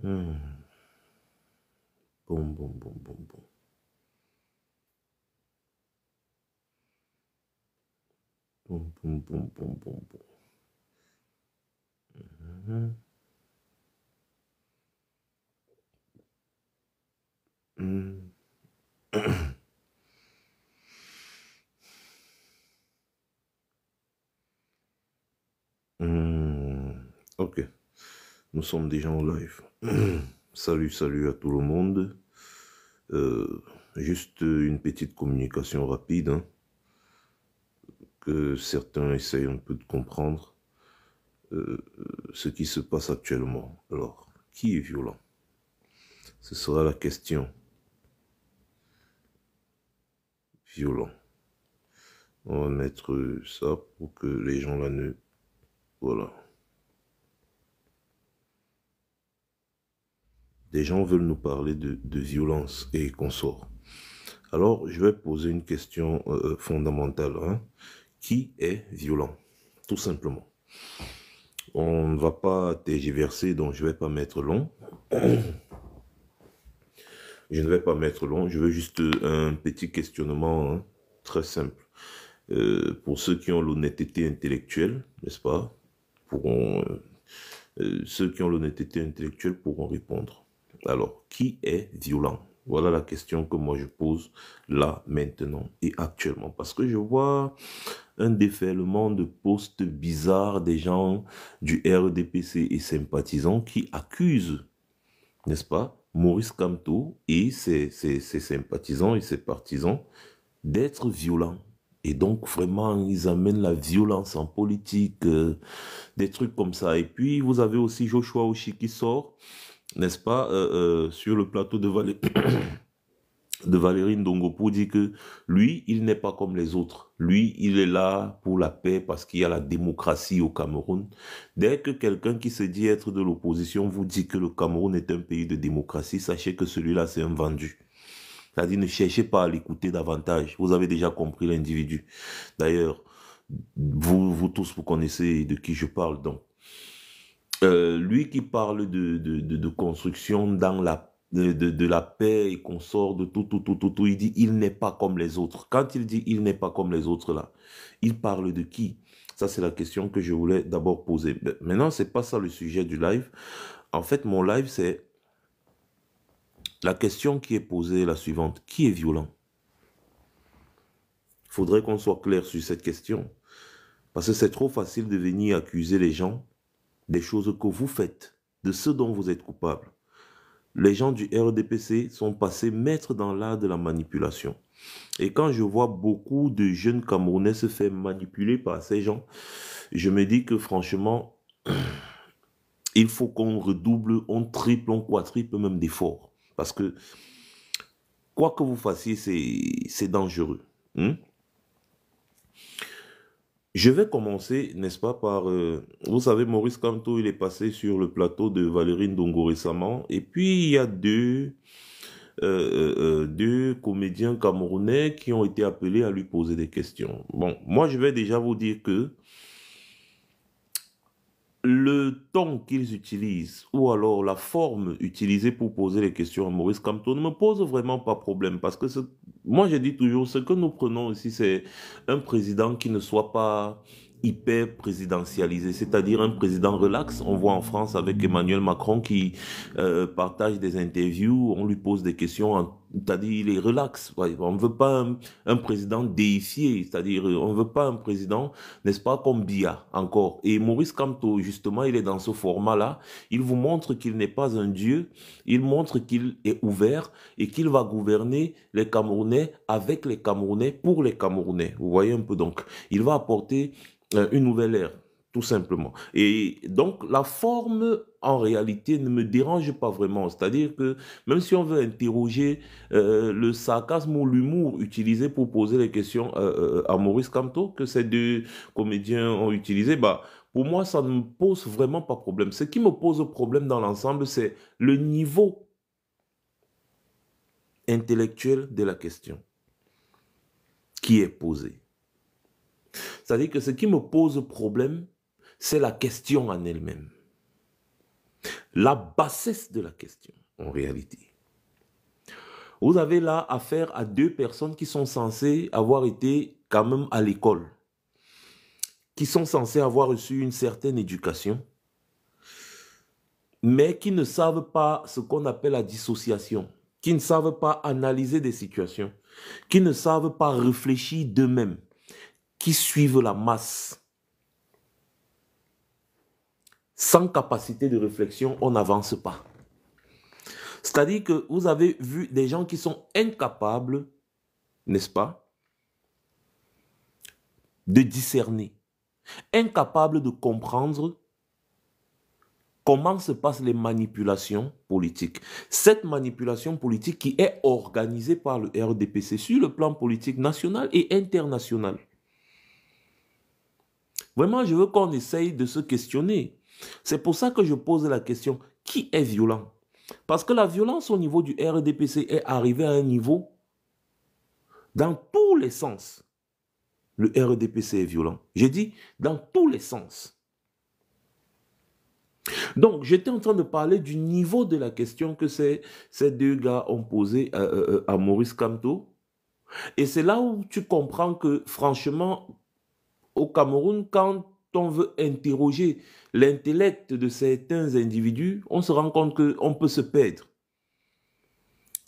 Hmm. Bon, bon, bon, bon, bon. Bon, bon, bon, bon, bon, bon. Mhm. Hmm. Hmm. Ok, nous sommes déjà en live. Salut, salut à tout le monde. Juste une petite communication rapide, hein, que certains essayent un peu de comprendre ce qui se passe actuellement. Alors, qui est violent? Ce sera la question. Violent. On va mettre ça pour que les gens là ne... Voilà. Des gens veulent nous parler de violence et consorts. Alors, je vais poser une question fondamentale, hein. Qui est violent? Tout simplement. On ne va pas tergiverser, donc je ne vais pas mettre long. Je ne vais pas mettre long, je veux juste un petit questionnement, hein, très simple. Pour ceux qui ont l'honnêteté intellectuelle, n'est-ce pas, pourront, ceux qui ont l'honnêteté intellectuelle pourront répondre. Alors, qui est violent? Voilà la question que moi je pose là, maintenant et actuellement. Parce que je vois un déferlement de posts bizarres des gens du RDPC et sympathisants qui accusent, n'est-ce pas, Maurice Kamto et ses sympathisants et ses partisans d'être violents. Et donc, vraiment, ils amènent la violence en politique, des trucs comme ça. Et puis, vous avez aussi Joshua Oshi qui sort, n'est-ce pas, sur le plateau de Valérie Ndongo pour dire que lui, il n'est pas comme les autres. Lui, il est là pour la paix parce qu'il y a la démocratie au Cameroun. Dès que quelqu'un qui se dit être de l'opposition vous dit que le Cameroun est un pays de démocratie, sachez que celui-là, c'est un vendu. C'est-à-dire, ne cherchez pas à l'écouter davantage. Vous avez déjà compris l'individu. D'ailleurs, vous tous, vous connaissez de qui je parle. Donc, lui qui parle de construction dans de la paix et qu'on sort de tout, il dit il n'est pas comme les autres. Quand il dit il n'est pas comme les autres là, il parle de qui? Ça, c'est la question que je voulais d'abord poser. Maintenant, c'est pas ça le sujet du live. En fait, mon live, c'est la question qui est posée, la suivante. Qui est violent? Il faudrait qu'on soit clair sur cette question. Parce que c'est trop facile de venir accuser les gens des choses que vous faites, de ce dont vous êtes coupable. Les gens du RDPC sont passés maîtres dans l'art de la manipulation. Et quand je vois beaucoup de jeunes Camerounais se faire manipuler par ces gens, je me dis que franchement, il faut qu'on redouble, on triple, on quadruple même d'efforts. Parce que quoi que vous fassiez, c'est dangereux. Hmm? Je vais commencer, n'est-ce pas, par... vous savez, Maurice Kamto, il est passé sur le plateau de Valérie Ndongo récemment. Et puis, il y a deux comédiens camerounais qui ont été appelés à lui poser des questions. Bon, moi, je vais déjà vous dire que le ton qu'ils utilisent, ou alors la forme utilisée pour poser les questions à Maurice Kamto ne me pose vraiment pas problème. Parce que moi, je dis toujours, ce que nous prenons ici, c'est un président qui ne soit pas hyper présidentialisé, c'est-à-dire un président relax. On voit en France avec Emmanuel Macron qui partage des interviews, on lui pose des questions, c'est-à-dire il est relax. Ouais, on ne veut pas un président déifié, c'est-à-dire on ne veut pas un président, n'est-ce pas, comme Biya encore. Et Maurice Kamto, justement, il est dans ce format-là. Il vous montre qu'il n'est pas un dieu, il montre qu'il est ouvert et qu'il va gouverner les Camerounais avec les Camerounais pour les Camerounais. Vous voyez un peu donc. Il va apporter une nouvelle ère, tout simplement. Et donc, la forme, en réalité, ne me dérange pas vraiment. C'est-à-dire que même si on veut interroger le sarcasme ou l'humour utilisé pour poser les questions à Maurice Kamto, que ces deux comédiens ont utilisé, bah, pour moi, ça ne me pose vraiment pas problème. Ce qui me pose problème dans l'ensemble, c'est le niveau intellectuel de la question qui est posée. C'est-à-dire que ce qui me pose problème, c'est la question en elle-même. La bassesse de la question, en réalité. Vous avez là affaire à deux personnes qui sont censées avoir été quand même à l'école, qui sont censées avoir reçu une certaine éducation, mais qui ne savent pas ce qu'on appelle la dissociation, qui ne savent pas analyser des situations, qui ne savent pas réfléchir d'eux-mêmes, qui suivent la masse. Sans capacité de réflexion, on n'avance pas. C'est-à-dire que vous avez vu des gens qui sont incapables, n'est-ce pas, de discerner, incapables de comprendre comment se passent les manipulations politiques. Cette manipulation politique qui est organisée par le RDPC sur le plan politique national et international. Vraiment, je veux qu'on essaye de se questionner. C'est pour ça que je pose la question, qui est violent? Parce que la violence au niveau du RDPC est arrivée à un niveau, dans tous les sens, le RDPC est violent. J'ai dit, dans tous les sens. Donc, j'étais en train de parler du niveau de la question que ces deux gars ont posé à Maurice Kamto. Et c'est là où tu comprends que, franchement, au Cameroun, quand on veut interroger l'intellect de certains individus, on se rend compte qu'on peut se perdre.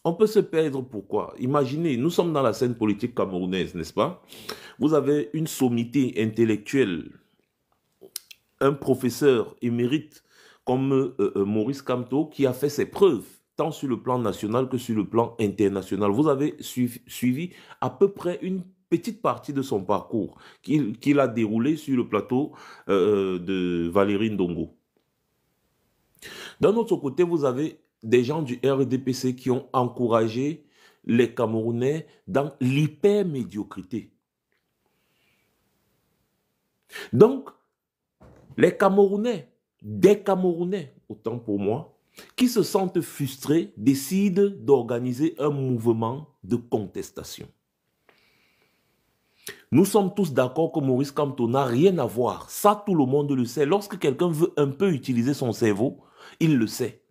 On peut se perdre pourquoi? Imaginez, nous sommes dans la scène politique camerounaise, n'est-ce pas? Vous avez une sommité intellectuelle, un professeur émérite comme Maurice Kamto qui a fait ses preuves, tant sur le plan national que sur le plan international. Vous avez suivi à peu près une petite partie de son parcours qu'il a déroulé sur le plateau de Valérie Ndongo. D'un autre côté, vous avez des gens du RDPC qui ont encouragé les Camerounais dans l'hyper-médiocrité. Donc, les Camerounais, des Camerounais, autant pour moi, qui se sentent frustrés, décident d'organiser un mouvement de contestation. Nous sommes tous d'accord que Maurice Kamto n'a rien à voir. Ça, tout le monde le sait. Lorsque quelqu'un veut un peu utiliser son cerveau, il le sait.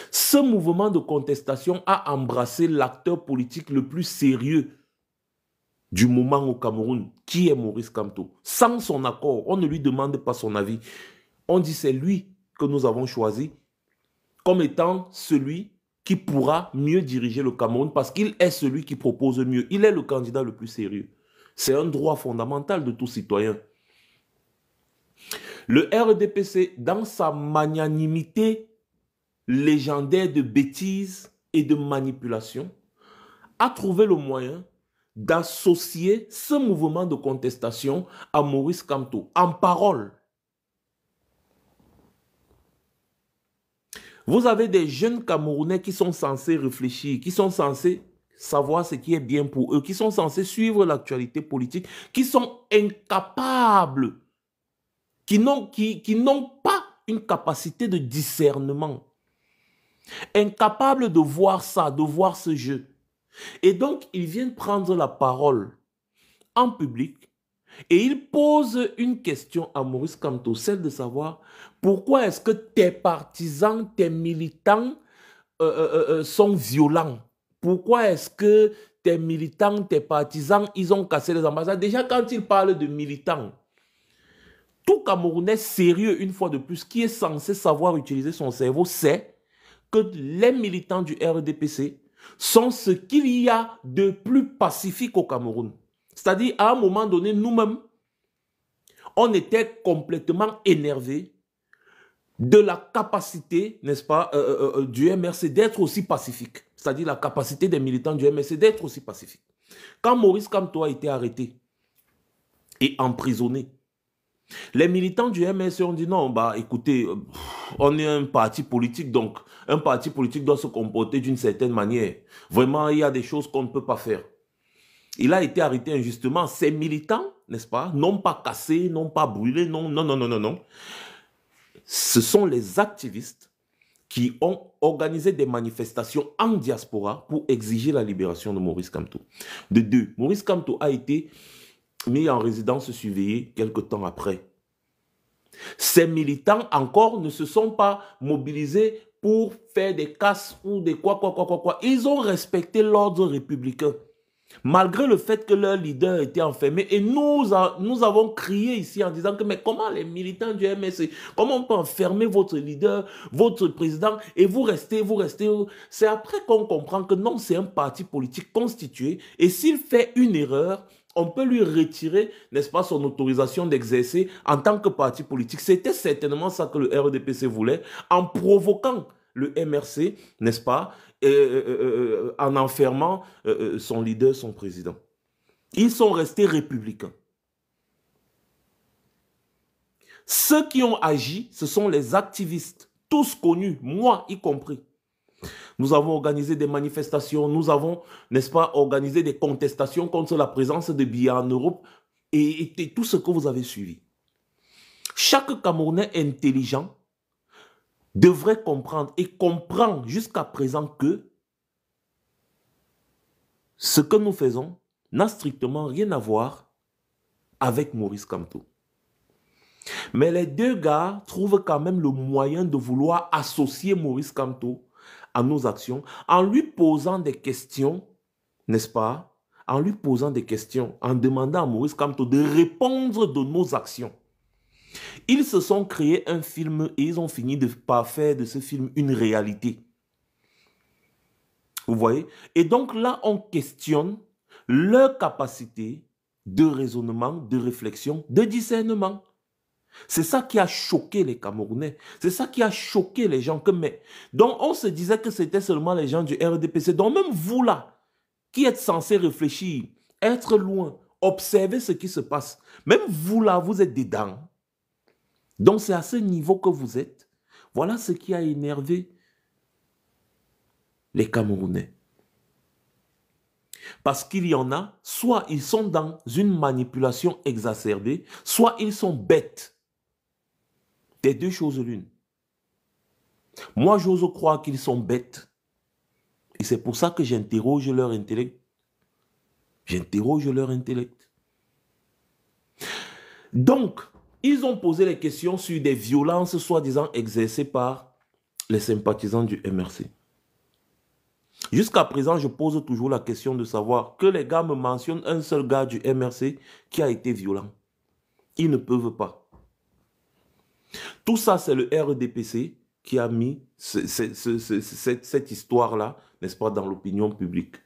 Ce mouvement de contestation a embrassé l'acteur politique le plus sérieux du moment au Cameroun, qui est Maurice Kamto. Sans son accord, on ne lui demande pas son avis. On dit c'est lui que nous avons choisi comme étant celui qui pourra mieux diriger le Cameroun parce qu'il est celui qui propose mieux. Il est le candidat le plus sérieux. C'est un droit fondamental de tout citoyen. Le RDPC, dans sa magnanimité légendaire de bêtises et de manipulation, a trouvé le moyen d'associer ce mouvement de contestation à Maurice Kamto, en parole. Vous avez des jeunes Camerounais qui sont censés réfléchir, qui sont censés savoir ce qui est bien pour eux, qui sont censés suivre l'actualité politique, qui sont incapables, qui n'ont pas une capacité de discernement, incapables de voir ça, de voir ce jeu. Et donc, ils viennent prendre la parole en public et ils posent une question à Maurice Kamto, celle de savoir pourquoi est-ce que tes partisans, tes militants sont violents? Pourquoi est-ce que tes militants, tes partisans, ils ont cassé les ambassades? Déjà, quand ils parlent de militants, tout Camerounais sérieux, une fois de plus, qui est censé savoir utiliser son cerveau, sait que les militants du RDPC sont ce qu'il y a de plus pacifique au Cameroun. C'est-à-dire, à un moment donné, nous-mêmes, on était complètement énervés de la capacité, n'est-ce pas, du MRC d'être aussi pacifique. C'est-à-dire la capacité des militants du MRC d'être aussi pacifique. Quand Maurice Kamto a été arrêté et emprisonné, les militants du MRC ont dit non, bah écoutez, on est un parti politique, donc un parti politique doit se comporter d'une certaine manière. Vraiment, il y a des choses qu'on ne peut pas faire. Il a été arrêté injustement. Ces militants, n'est-ce pas, n'ont pas cassé, n'ont pas brûlé, non. Ce sont les activistes qui ont organisé des manifestations en diaspora pour exiger la libération de Maurice Kamto. De deux, Maurice Kamto a été mis en résidence surveillée quelque temps après. Ces militants encore ne se sont pas mobilisés pour faire des casses ou des quoi. Ils ont respecté l'ordre républicain. Malgré le fait que leur leader était enfermé, et nous avons crié ici en disant que mais comment les militants du MSC, comment on peut enfermer votre leader, votre président, et vous restez. C'est après qu'on comprend que non, c'est un parti politique constitué, et s'il fait une erreur, on peut lui retirer, n'est-ce pas, son autorisation d'exercer en tant que parti politique. C'était certainement ça que le RDPC voulait, en provoquant le MRC, n'est-ce pas, en enfermant son leader, son président. Ils sont restés républicains. Ceux qui ont agi, ce sont les activistes, tous connus, moi y compris. Nous avons organisé des manifestations, nous avons, n'est-ce pas, organisé des contestations contre la présence de Biya en Europe et tout ce que vous avez suivi. Chaque Camerounais intelligent devrait comprendre et comprend jusqu'à présent que ce que nous faisons n'a strictement rien à voir avec Maurice Kamto. Mais les deux gars trouvent quand même le moyen de vouloir associer Maurice Kamto à nos actions en lui posant des questions, n'est-ce pas? En lui posant des questions, en demandant à Maurice Kamto de répondre de nos actions. Ils se sont créés un film et ils ont fini par faire de ce film une réalité. Vous voyez? Et donc là, on questionne leur capacité de raisonnement, de réflexion, de discernement. C'est ça qui a choqué les Camerounais. C'est ça qui a choqué les gens. Donc on se disait que c'était seulement les gens du RDPC. Donc même vous là, qui êtes censés réfléchir, être loin, observer ce qui se passe. Même vous là, vous êtes dedans. Donc c'est à ce niveau que vous êtes. Voilà ce qui a énervé les Camerounais. Parce qu'il y en a, soit ils sont dans une manipulation exacerbée, soit ils sont bêtes. Des deux choses l'une. Moi, j'ose croire qu'ils sont bêtes. Et c'est pour ça que j'interroge leur intellect. J'interroge leur intellect. Donc, ils ont posé les questions sur des violences soi-disant exercées par les sympathisants du MRC. Jusqu'à présent, je pose toujours la question de savoir que les gars me mentionnent un seul gars du MRC qui a été violent. Ils ne peuvent pas. Tout ça, c'est le RDPC qui a mis cette histoire-là, n'est-ce pas, dans l'opinion publique.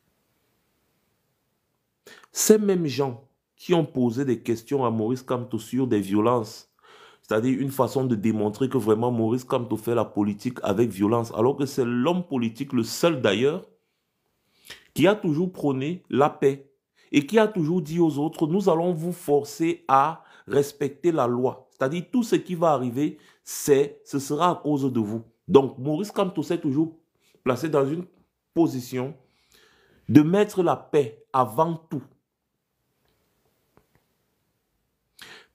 Ces mêmes gens qui ont posé des questions à Maurice Kamto sur des violences, c'est-à-dire une façon de démontrer que vraiment Maurice Kamto fait la politique avec violence, alors que c'est l'homme politique, le seul d'ailleurs, qui a toujours prôné la paix et qui a toujours dit aux autres, nous allons vous forcer à respecter la loi. C'est-à-dire tout ce qui va arriver, ce sera à cause de vous. Donc Maurice Kamto s'est toujours placé dans une position de mettre la paix avant tout.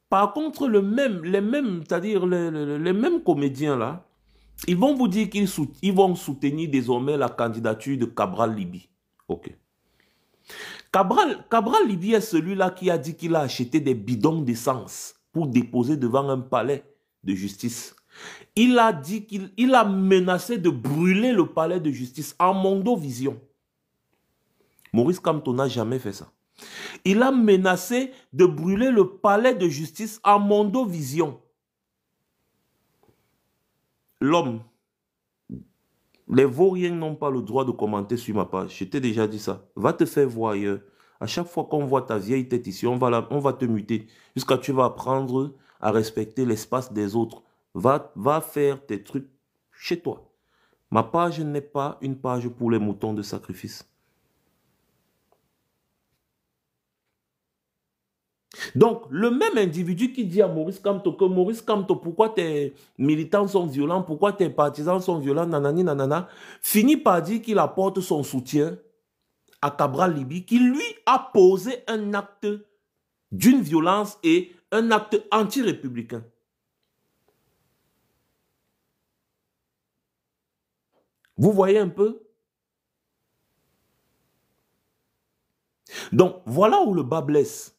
Par contre, les mêmes comédiens là, ils vont vous dire qu'ils vont soutenir désormais la candidature de Cabral Libye. Ok. Cabral Libye est celui-là qui a dit qu'il a acheté des bidons d'essence pour déposer devant un palais de justice. Il a dit qu'il a menacé de brûler le palais de justice en Mondovision. Maurice Kamto n'a jamais fait ça. Il a menacé de brûler le palais de justice en Mondovision. L'homme, les vauriens n'ont pas le droit de commenter sur ma page. Je t'ai déjà dit ça. Va te faire voir ailleurs. À chaque fois qu'on voit ta vieille tête ici, on va te muter. Jusqu'à ce que tu vas apprendre à respecter l'espace des autres. Va faire tes trucs chez toi. Ma page n'est pas une page pour les moutons de sacrifice. Donc, le même individu qui dit à Maurice Kamto que Maurice Kamto, pourquoi tes militants sont violents, pourquoi tes partisans sont violents, nanani, nanana, finit par dire qu'il apporte son soutien à Cabral Libye, qui lui a posé un acte d'une violence et un acte anti-républicain. Vous voyez un peu? Donc, voilà où le bas blesse.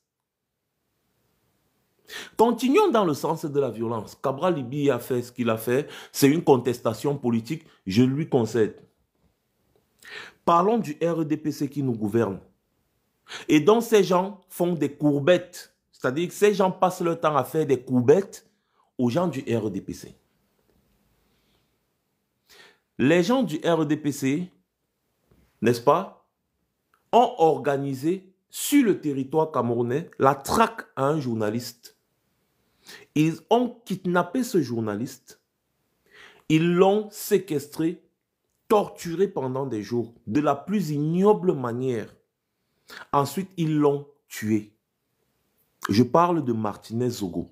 Continuons dans le sens de la violence. Cabral Libi a fait ce qu'il a fait. C'est une contestation politique. Je lui concède. Parlons du RDPC qui nous gouverne. Et donc ces gens font des courbettes. C'est-à-dire que ces gens passent leur temps à faire des courbettes aux gens du RDPC. Les gens du RDPC, n'est-ce pas, ont organisé sur le territoire camerounais la traque à un journaliste. Ils ont kidnappé ce journaliste. Ils l'ont séquestré, torturé pendant des jours, de la plus ignoble manière. Ensuite, ils l'ont tué. Je parle de Martinez Zogo.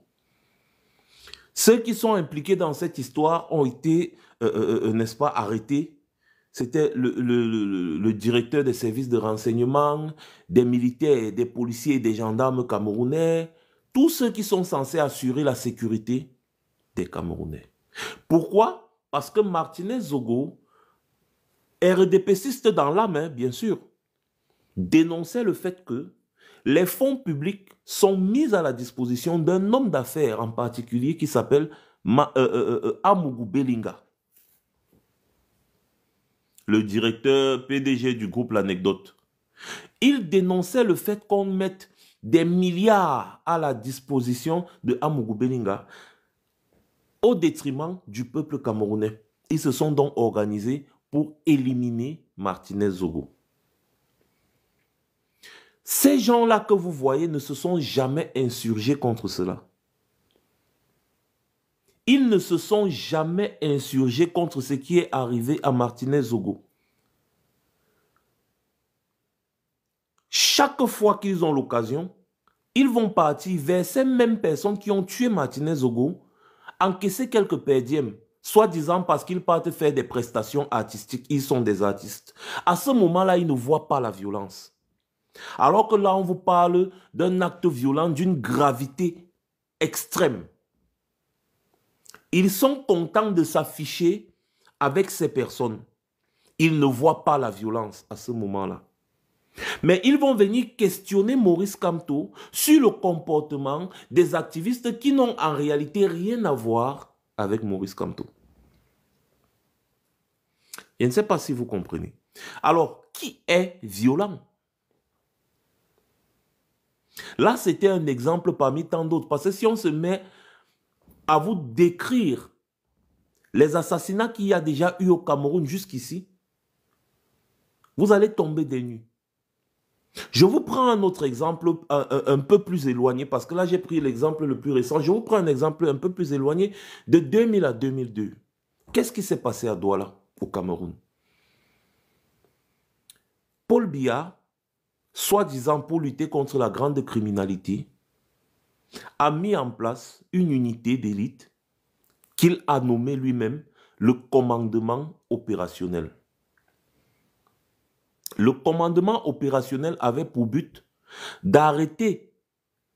Ceux qui sont impliqués dans cette histoire ont été, n'est-ce pas, arrêtés. C'était le directeur des services de renseignement, des militaires, des policiers et des gendarmes camerounais, tous ceux qui sont censés assurer la sécurité des Camerounais. Pourquoi? Parce que Martinez Zogo, RDPciste dans l'âme, bien sûr, dénonçait le fait que les fonds publics sont mis à la disposition d'un homme d'affaires en particulier qui s'appelle Amougou Belinga, le directeur PDG du groupe L'Anecdote. Il dénonçait le fait qu'on mette des milliards à la disposition de Amougou Belinga au détriment du peuple camerounais. Ils se sont donc organisés pour éliminer Martinez Zogo. Ces gens-là que vous voyez ne se sont jamais insurgés contre cela. Ils ne se sont jamais insurgés contre ce qui est arrivé à Martinez Zogo. Chaque fois qu'ils ont l'occasion, ils vont partir vers ces mêmes personnes qui ont tué Martinez Zogo, encaisser quelques perdièmes, soi-disant parce qu'ils partent faire des prestations artistiques, ils sont des artistes. À ce moment-là, ils ne voient pas la violence. Alors que là, on vous parle d'un acte violent d'une gravité extrême. Ils sont contents de s'afficher avec ces personnes. Ils ne voient pas la violence à ce moment-là. Mais ils vont venir questionner Maurice Kamto sur le comportement des activistes qui n'ont en réalité rien à voir avec Maurice Kamto. Je ne sais pas si vous comprenez. Alors, qui est violent? Là, c'était un exemple parmi tant d'autres. Parce que si on se met à vous décrire les assassinats qu'il y a déjà eu au Cameroun jusqu'ici, vous allez tomber des nues. Je vous prends un autre exemple un peu plus éloigné, parce que là, j'ai pris l'exemple le plus récent. Je vous prends un exemple un peu plus éloigné de 2000 à 2002. Qu'est-ce qui s'est passé à Douala, au Cameroun? Paul Biya, soi-disant pour lutter contre la grande criminalité, a mis en place une unité d'élite qu'il a nommée lui-même le commandement opérationnel. Le commandement opérationnel avait pour but d'arrêter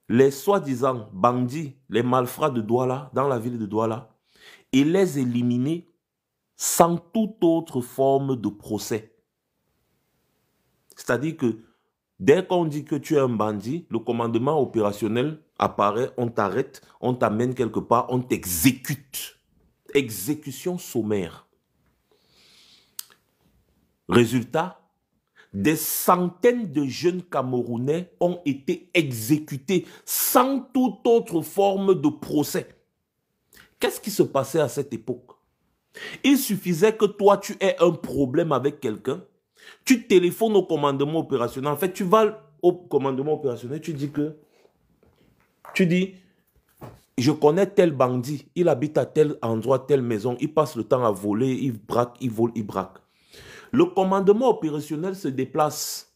les soi-disant bandits, les malfrats de Douala, dans la ville de Douala, et les éliminer sans toute autre forme de procès. C'est-à-dire que dès qu'on dit que tu es un bandit, le commandement opérationnel apparaît, on t'arrête, on t'amène quelque part, on t'exécute. Exécution sommaire. Résultat, des centaines de jeunes Camerounais ont été exécutés sans toute autre forme de procès. Qu'est-ce qui se passait à cette époque? Il suffisait que toi, tu aies un problème avec quelqu'un, tu téléphones au commandement opérationnel. En fait, tu vas au commandement opérationnel, tu dis, je connais tel bandit, il habite à tel endroit, telle maison, il passe le temps à voler, il braque, il vole, il braque. Le commandement opérationnel se déplace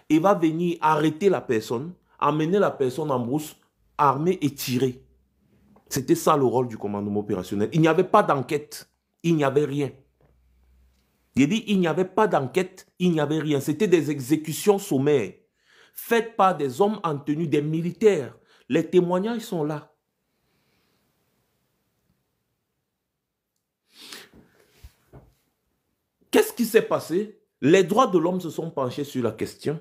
et va venir arrêter la personne, amener la personne en brousse, armer et tirer. C'était ça le rôle du commandement opérationnel. Il n'y avait pas d'enquête, il n'y avait rien. J'ai dit, il n'y avait pas d'enquête, il n'y avait rien. C'était des exécutions sommaires, faites par des hommes en tenue, des militaires. Les témoignages sont là. Qu'est-ce qui s'est passé? Les droits de l'homme se sont penchés sur la question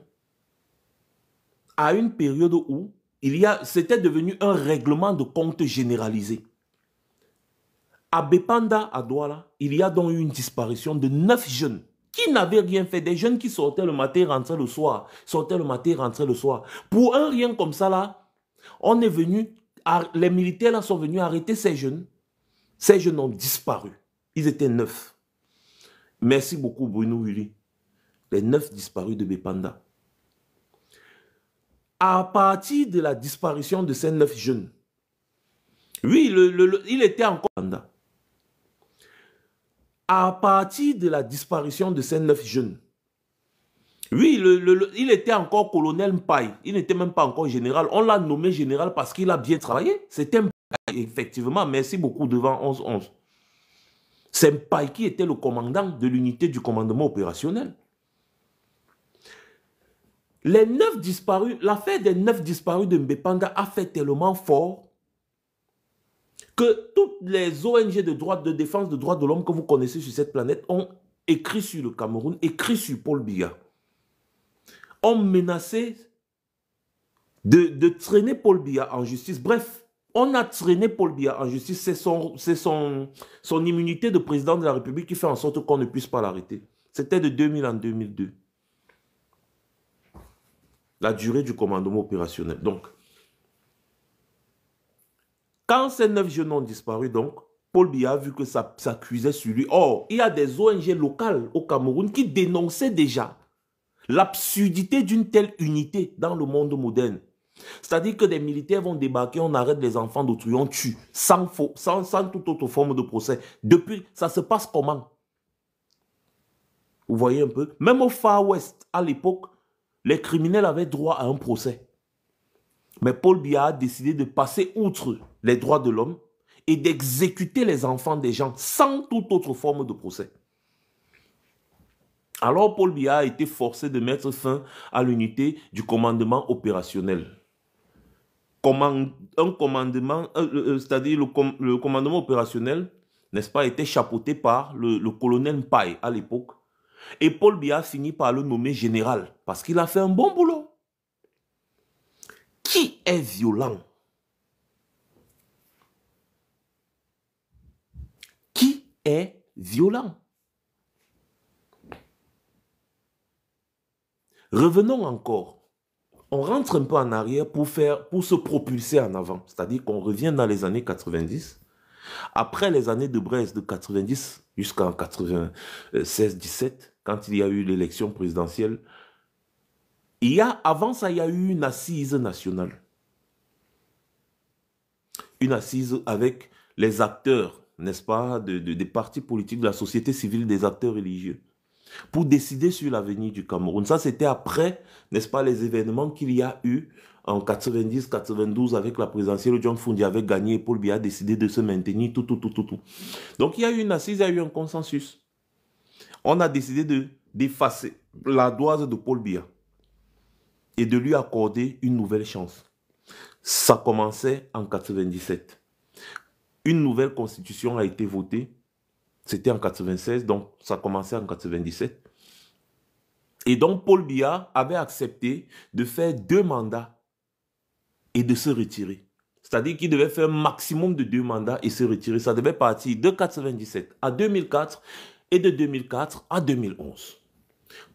à une période où c'était devenu un règlement de compte généralisé. À Bépanda, à Douala, il y a donc eu une disparition de 9 jeunes qui n'avaient rien fait. Des jeunes qui sortaient le matin et rentraient le soir. Sortaient le matin et rentraient le soir. Pour un rien comme ça, là, on est venu, les militaires là sont venus arrêter ces jeunes. Ces jeunes ont disparu. Ils étaient 9. Merci beaucoup, Bruno Willy. Les 9 disparus de Bépanda. À partir de la disparition de ces 9 jeunes, oui, il était encore Bépanda. À partir de la disparition de ces 9 jeunes, oui, il était encore colonel Mpaye. Il n'était même pas encore général. On l'a nommé général parce qu'il a bien travaillé. C'était Mpaye, effectivement. Merci beaucoup devant 11-11. C'est Mpaye qui était le commandant de l'unité du commandement opérationnel. Les 9 disparus, l'affaire des 9 disparus de Mbépanda a fait tellement fort que toutes les ONG de défense des droits de l'homme que vous connaissez sur cette planète ont écrit sur le Cameroun, écrit sur Paul Biya, ont menacé de traîner Paul Biya en justice. Bref, on a traîné Paul Biya en justice. C'est son immunité de président de la République qui fait en sorte qu'on ne puisse pas l'arrêter. C'était de 2000 en 2002. La durée du commandement opérationnel. Donc, quand ces 9 jeunes ont disparu, donc, Paul Biya a vu que ça cuisait sur lui. Or, il y a des ONG locales au Cameroun qui dénonçaient déjà l'absurdité d'une telle unité dans le monde moderne. C'est-à-dire que des militaires vont débarquer, on arrête les enfants d'autrui, on tue, sans toute autre forme de procès. Depuis, ça se passe comment? Vous voyez un peu? Même au Far West, à l'époque, les criminels avaient droit à un procès. Mais Paul Biya a décidé de passer outre les droits de l'homme et d'exécuter les enfants des gens sans toute autre forme de procès. Alors Paul Biya a été forcé de mettre fin à l'unité du commandement opérationnel. Un commandement, c'est-à-dire le commandement opérationnel, n'est-ce pas, était chapeauté par le colonel Mpaye à l'époque. Et Paul Biya a fini par le nommer général parce qu'il a fait un bon boulot. Qui est violent? Qui est violent? Revenons encore. On rentre un peu en arrière pour se propulser en avant. C'est-à-dire qu'on revient dans les années 90. Après les années de Brest de 90 jusqu'en 96-17, quand il y a eu l'élection présidentielle, avant ça, il y a eu une assise nationale. Une assise avec les acteurs, n'est-ce pas, des partis politiques, de la société civile, des acteurs religieux, pour décider sur l'avenir du Cameroun. Ça, c'était après, n'est-ce pas, les événements qu'il y a eu en 90-92 avec la présidentielle. John Fundi avait gagné et Paul Biya a décidé de se maintenir, tout. Donc, il y a eu une assise, il y a eu un consensus. On a décidé d'effacer l'ardoise de Paul Biya et de lui accorder une nouvelle chance. Ça commençait en 97. Une nouvelle constitution a été votée. C'était en 96, donc ça commençait en 97. Et donc Paul Biya avait accepté de faire 2 mandats et de se retirer. C'est-à-dire qu'il devait faire un maximum de 2 mandats et se retirer. Ça devait partir de 97 à 2004 et de 2004 à 2011.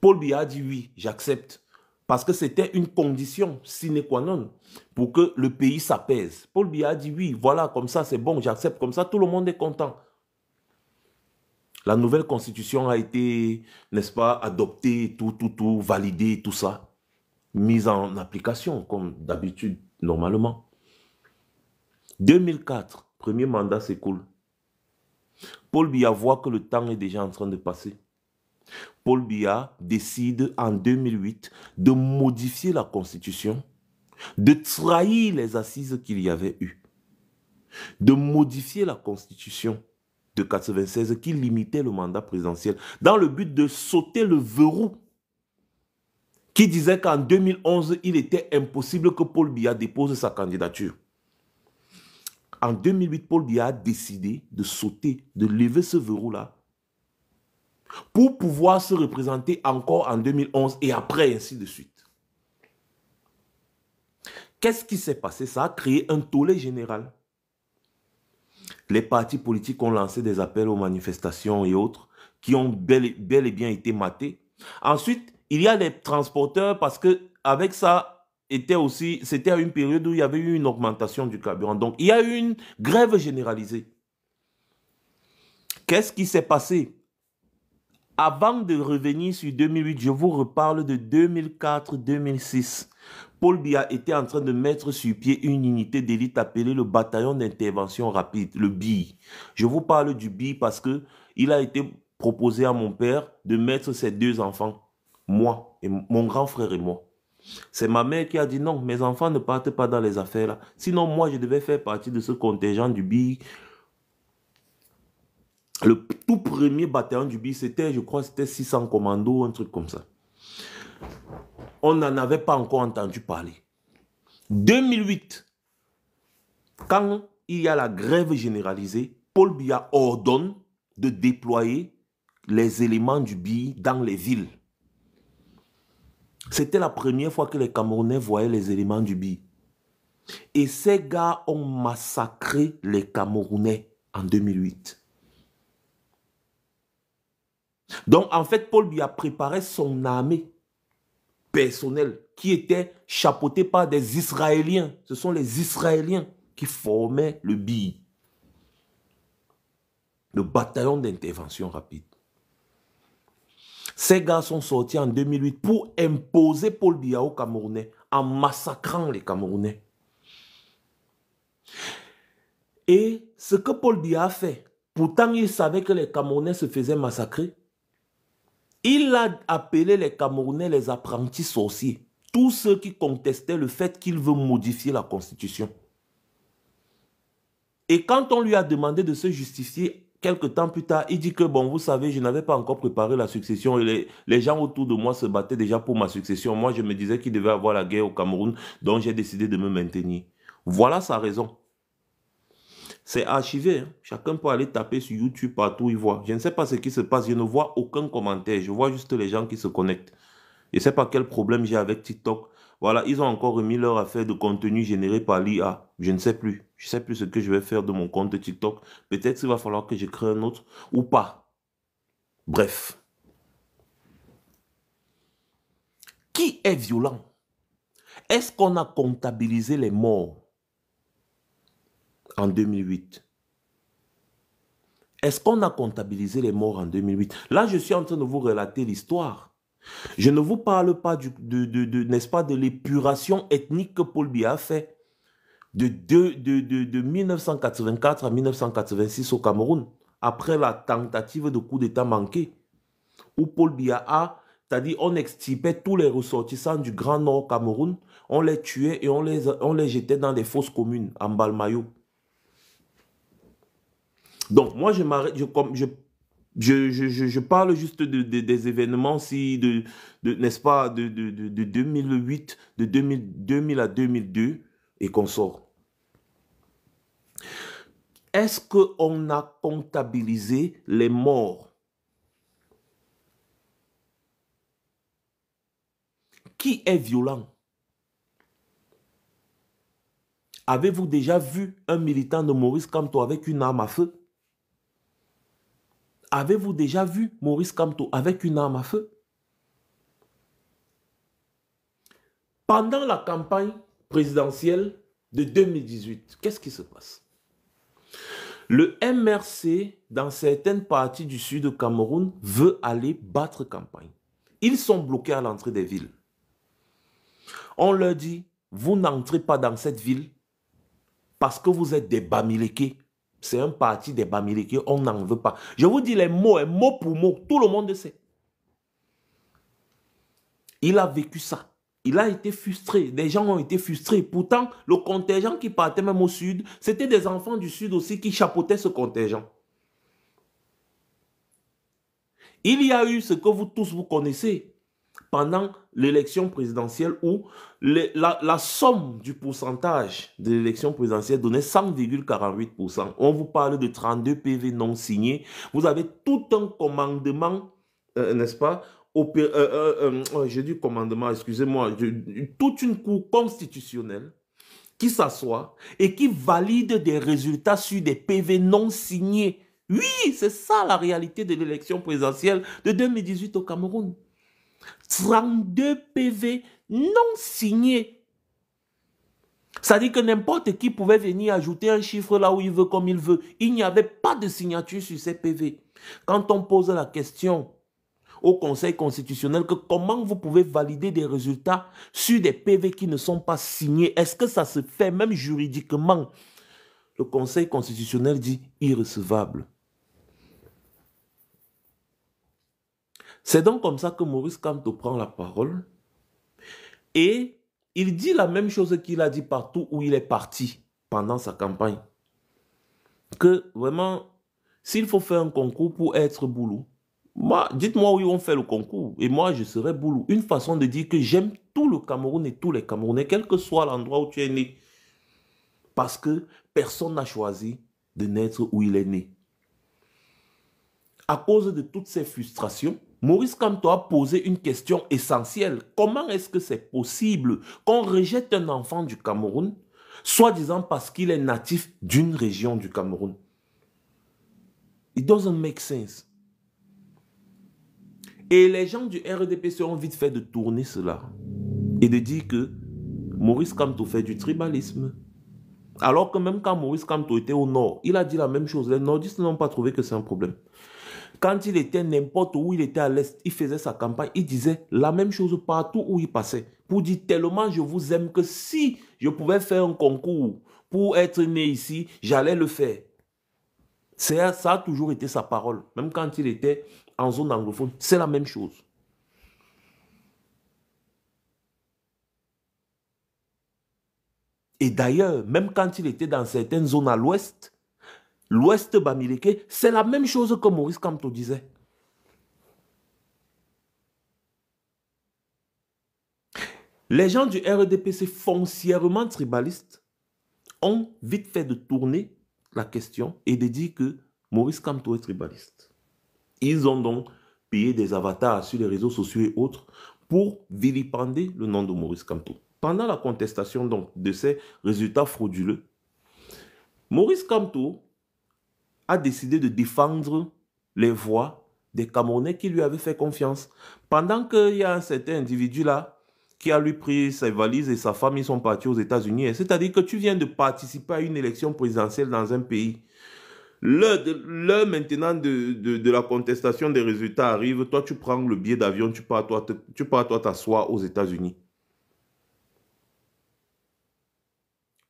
Paul Biya a dit oui, j'accepte. Parce que c'était une condition sine qua non pour que le pays s'apaise. Paul Biya a dit oui, voilà, comme ça c'est bon, j'accepte, comme ça tout le monde est content. La nouvelle constitution a été, n'est-ce pas, adoptée, tout, validée, tout ça, mise en application, comme d'habitude, normalement. 2004, premier mandat s'écoule. Paul Biya voit que le temps est déjà en train de passer. Paul Biya décide en 2008 de modifier la constitution, de trahir les assises qu'il y avait eues, de modifier la constitution de 96 qui limitait le mandat présidentiel dans le but de sauter le verrou qui disait qu'en 2011, il était impossible que Paul Biya dépose sa candidature. En 2008, Paul Biya a décidé de sauter, de lever ce verrou-là pour pouvoir se représenter encore en 2011 et après, ainsi de suite. Qu'est-ce qui s'est passé? Ça a créé un tollé général. Les partis politiques ont lancé des appels aux manifestations et autres qui ont bel et bien été matés. Ensuite, il y a les transporteurs parce que avec ça, c'était à une période où il y avait eu une augmentation du carburant. Donc, il y a eu une grève généralisée. Qu'est-ce qui s'est passé? Avant de revenir sur 2008, je vous reparle de 2004-2006. Paul Biya était en train de mettre sur pied une unité d'élite appelée le bataillon d'intervention rapide, le BI. Je vous parle du BI parce que il a été proposé à mon père de mettre ses deux enfants, moi et mon grand frère et moi. C'est ma mère qui a dit non, mes enfants ne partent pas dans les affaires là. Sinon, moi, je devais faire partie de ce contingent du BI. Le tout premier bataillon du BI, c'était, je crois, c'était 600 commandos, un truc comme ça. On n'en avait pas encore entendu parler. 2008, quand il y a la grève généralisée, Paul Biya ordonne de déployer les éléments du BI dans les villes. C'était la première fois que les Camerounais voyaient les éléments du BI. Et ces gars ont massacré les Camerounais en 2008. Donc, en fait, Paul Biya préparait son armée personnelle qui était chapeautée par des Israéliens. Ce sont les Israéliens qui formaient le BI, le bataillon d'intervention rapide. Ces gars sont sortis en 2008 pour imposer Paul Biya aux Camerounais en massacrant les Camerounais. Et ce que Paul Biya a fait, pourtant il savait que les Camerounais se faisaient massacrer, il a appelé les Camerounais les apprentis sorciers. Tous ceux qui contestaient le fait qu'il veut modifier la Constitution. Et quand on lui a demandé de se justifier, quelque temps plus tard, il dit que, bon, vous savez, je n'avais pas encore préparé la succession. Et les gens autour de moi se battaient déjà pour ma succession. Moi, je me disais qu'il devait avoir la guerre au Cameroun, donc j'ai décidé de me maintenir. Voilà sa raison. C'est archivé, hein. Chacun peut aller taper sur YouTube partout où il voit. Je ne sais pas ce qui se passe, je ne vois aucun commentaire. Je vois juste les gens qui se connectent. Je ne sais pas quel problème j'ai avec TikTok. Voilà, ils ont encore remis leur affaire de contenu généré par l'IA. Je ne sais plus. Je ne sais plus ce que je vais faire de mon compte TikTok. Peut-être qu'il va falloir que je crée un autre ou pas. Bref. Qui est violent? Est-ce qu'on a comptabilisé les morts en 2008? Est-ce qu'on a comptabilisé les morts en 2008? Là, je suis en train de vous relater l'histoire. Je ne vous parle pas n'est-ce pas, de l'épuration ethnique que Paul Biya a fait de 1984 à 1986 au Cameroun, après la tentative de coup d'État manqué, où Paul Biya a, c'est-à-dire on extirpait tous les ressortissants du Grand Nord Cameroun, on les tuait et on les jetait dans des fosses communes, en Balmayo. Donc, moi, je m'arrête, je parle juste des événements n'est-ce pas, de 2008, de 2000 à 2002 et qu'on sort. Est-ce qu'on a comptabilisé les morts? Qui est violent? Avez-vous déjà vu un militant de Maurice Kamto avec une arme à feu? Avez-vous déjà vu Maurice Kamto avec une arme à feu? Pendant la campagne présidentielle de 2018, qu'est-ce qui se passe? Le MRC, dans certaines parties du sud du Cameroun, veut aller battre campagne. Ils sont bloqués à l'entrée des villes. On leur dit, vous n'entrez pas dans cette ville parce que vous êtes des Bamileke. C'est un parti des Bamileke, on n'en veut pas. Je vous dis les mots, mot pour mot, tout le monde sait. Il a vécu ça. Il a été frustré. Des gens ont été frustrés. Pourtant, le contingent qui partait même au sud, c'était des enfants du sud aussi qui chapeautaient ce contingent. Il y a eu ce que vous tous vous connaissez pendant l'élection présidentielle où la somme du pourcentage de l'élection présidentielle donnait 100,48%. On vous parle de 32 PV non signés. Vous avez tout un commandement, n'est-ce pas? J'ai dit commandement, excusez-moi, toute une cour constitutionnelle qui s'assoient et qui valident des résultats sur des PV non signés. Oui, c'est ça la réalité de l'élection présidentielle de 2018 au Cameroun. 32 PV non signés. Ça dit que n'importe qui pouvait venir ajouter un chiffre là où il veut, comme il veut. Il n'y avait pas de signature sur ces PV. Quand on pose la question au Conseil constitutionnel que comment vous pouvez valider des résultats sur des PV qui ne sont pas signés, est-ce que ça se fait même juridiquement? Le Conseil constitutionnel dit irrecevable. C'est donc comme ça que Maurice Kamto prend la parole et il dit la même chose qu'il a dit partout où il est parti pendant sa campagne. Que vraiment, s'il faut faire un concours pour être Boulou, dites-moi où on fait le concours et moi je serai Boulou. Une façon de dire que j'aime tout le Cameroun et tous les Camerounais, quel que soit l'endroit où tu es né. Parce que personne n'a choisi de naître où il est né. À cause de toutes ces frustrations, Maurice Kamto a posé une question essentielle. Comment est-ce que c'est possible qu'on rejette un enfant du Cameroun, soi-disant parce qu'il est natif d'une région du Cameroun? It doesn't make sense. Et les gens du RDPC ont vite fait de tourner cela et de dire que Maurice Kamto fait du tribalisme. Alors que même quand Maurice Kamto était au nord, il a dit la même chose. Les nordistes n'ont pas trouvé que c'est un problème. Quand il était n'importe où, il était à l'est, il faisait sa campagne, il disait la même chose partout où il passait. Pour dire tellement je vous aime que si je pouvais faire un concours pour être né ici, j'allais le faire. Ça a toujours été sa parole. Même quand il était en zone anglophone, c'est la même chose. Et d'ailleurs, même quand il était dans certaines zones à l'ouest, l'ouest Bamileke, c'est la même chose que Maurice Kamto disait. Les gens du RDPC foncièrement tribalistes ont vite fait de tourner la question et de dire que Maurice Kamto est tribaliste. Ils ont donc payé des avatars sur les réseaux sociaux et autres pour vilipender le nom de Maurice Kamto. Pendant la contestation donc de ces résultats frauduleux, Maurice Kamto a décidé de défendre les voix des Camerounais qui lui avaient fait confiance. Pendant qu'il y a un certain individu là qui a lui pris ses valises et sa femme, ils sont partis aux États-Unis. C'est-à-dire que tu viens de participer à une élection présidentielle dans un pays. L'heure maintenant de la contestation des résultats arrive, toi tu prends le billet d'avion, tu pars toi t'asseoir aux États-Unis.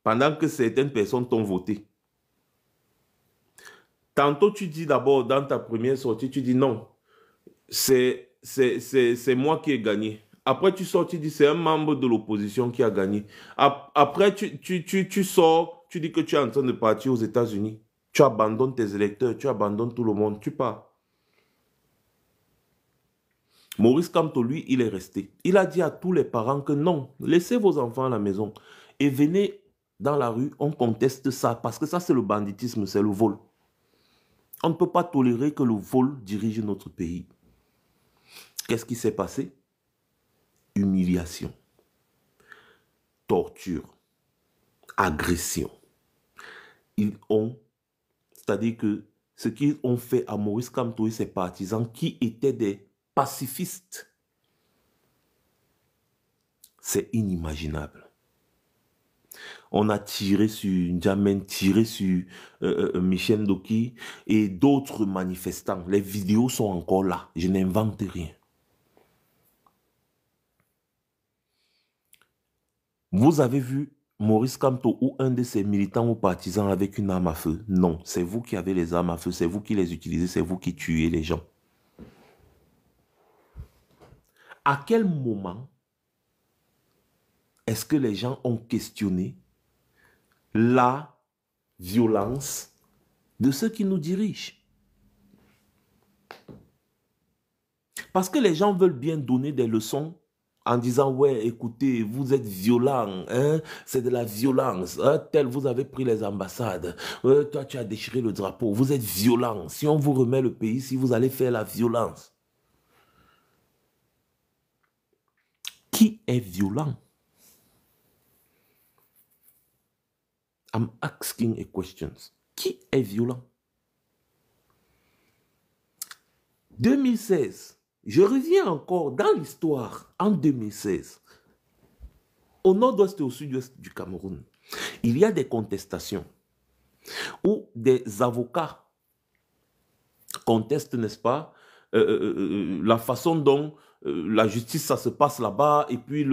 Pendant que certaines personnes t'ont voté. Tantôt tu dis d'abord dans ta première sortie, tu dis non, c'est moi qui ai gagné. Après tu sors, tu dis c'est un membre de l'opposition qui a gagné. Après tu sors, tu dis que tu es en train de partir aux États-Unis. Tu abandonnes tes électeurs, tu abandonnes tout le monde, tu pars. Maurice Kamto, lui, il est resté. Il a dit à tous les parents que non, laissez vos enfants à la maison et venez dans la rue, on conteste ça, parce que ça c'est le banditisme, c'est le vol. On ne peut pas tolérer que le vol dirige notre pays. Qu'est-ce qui s'est passé? Humiliation, torture, agression. C'est-à-dire que ce qu'ils ont fait à Maurice Kamto et ses partisans qui étaient des pacifistes, c'est inimaginable. On a tiré sur N'Djamène, tiré sur Michel Ndoki et d'autres manifestants. Les vidéos sont encore là. Je n'invente rien. Vous avez vu Maurice Kamto ou un de ses militants ou partisans avec une arme à feu? Non, c'est vous qui avez les armes à feu, c'est vous qui les utilisez, c'est vous qui tuez les gens. À quel moment est-ce que les gens ont questionné la violence de ceux qui nous dirigent? Parce que les gens veulent bien donner des leçons en disant, ouais, écoutez, vous êtes violents, hein? C'est de la violence, hein? Tel, vous avez pris les ambassades, toi, tu as déchiré le drapeau, vous êtes violents. Si on vous remet le pays, si vous allez faire la violence. Qui est violent? I'm asking a question. Qui est violent? 2016, je reviens encore dans l'histoire, en 2016, au nord-ouest et au sud-ouest du Cameroun, il y a des contestations où des avocats contestent, n'est-ce pas, la façon dont la justice, ça se passe là-bas, et puis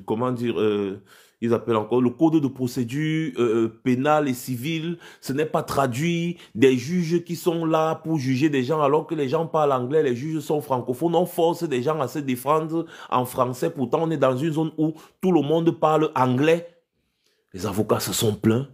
comment dire, ils appellent encore le code de procédure pénale et civile, ce n'est pas traduit, des juges qui sont là pour juger des gens alors que les gens parlent anglais, les juges sont francophones, on force des gens à se défendre en français, pourtant on est dans une zone où tout le monde parle anglais. Les avocats se sont plaints.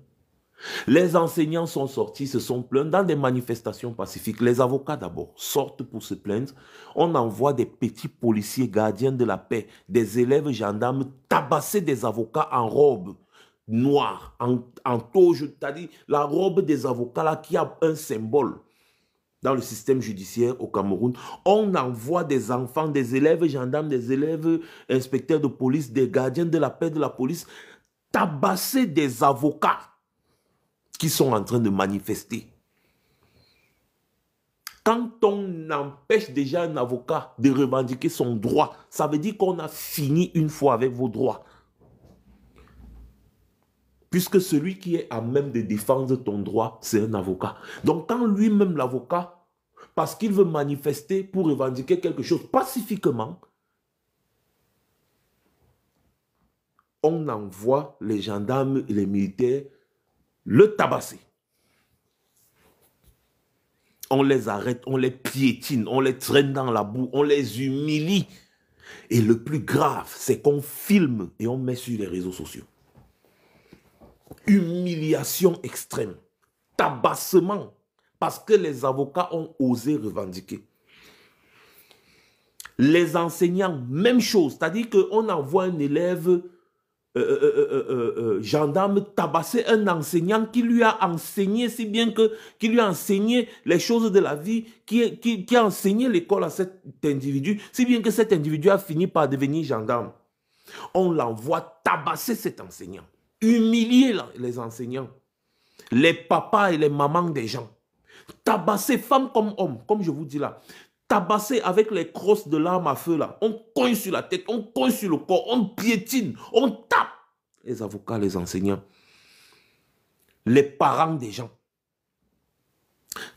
Les enseignants sont sortis, se sont plaints dans des manifestations pacifiques. Les avocats d'abord sortent pour se plaindre. On envoie des petits policiers gardiens de la paix, des élèves gendarmes tabasser des avocats en robe noire, en toge, c'est-à-dire la robe des avocats là qui a un symbole dans le système judiciaire au Cameroun. On envoie des enfants, des élèves gendarmes, des élèves inspecteurs de police, des gardiens de la paix de la police, tabasser des avocats qui sont en train de manifester. Quand on empêche déjà un avocat de revendiquer son droit, ça veut dire qu'on a fini une fois avec vos droits. Puisque celui qui est à même de défendre ton droit, c'est un avocat. Donc quand lui-même l'avocat, parce qu'il veut manifester pour revendiquer quelque chose pacifiquement, on envoie les gendarmes et les militaires le tabasser. On les arrête, on les piétine, on les traîne dans la boue, on les humilie. Et le plus grave, c'est qu'on filme et on met sur les réseaux sociaux. Humiliation extrême, tabassement, parce que les avocats ont osé revendiquer. Les enseignants, même chose, c'est-à-dire qu'on envoie un élève gendarme tabasser un enseignant qui lui a enseigné, si bien que, qui lui a enseigné les choses de la vie, qui a enseigné l'école à cet individu, si bien que cet individu a fini par devenir gendarme. On l'envoie tabasser cet enseignant, humilier les enseignants, les papas et les mamans des gens, tabasser femmes comme hommes, comme je vous dis là, tabasser avec les crosses de l'arme à feu là, on cogne sur la tête, on cogne sur le corps, on piétine, on tape les avocats, les enseignants, les parents des gens.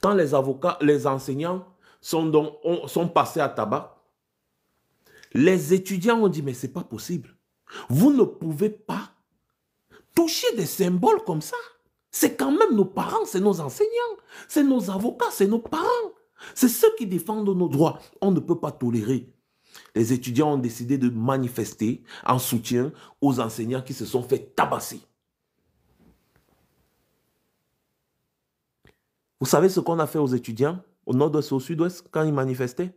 Quand les avocats, les enseignants sont passés à tabac, les étudiants ont dit mais c'est pas possible, vous ne pouvez pas toucher des symboles comme ça. C'est quand même nos parents, c'est nos enseignants, c'est nos avocats, c'est nos parents. C'est ceux qui défendent nos droits. On ne peut pas tolérer. Les étudiants ont décidé de manifester en soutien aux enseignants qui se sont fait tabasser. Vous savez ce qu'on a fait aux étudiants au nord-ouest et au sud-ouest quand ils manifestaient?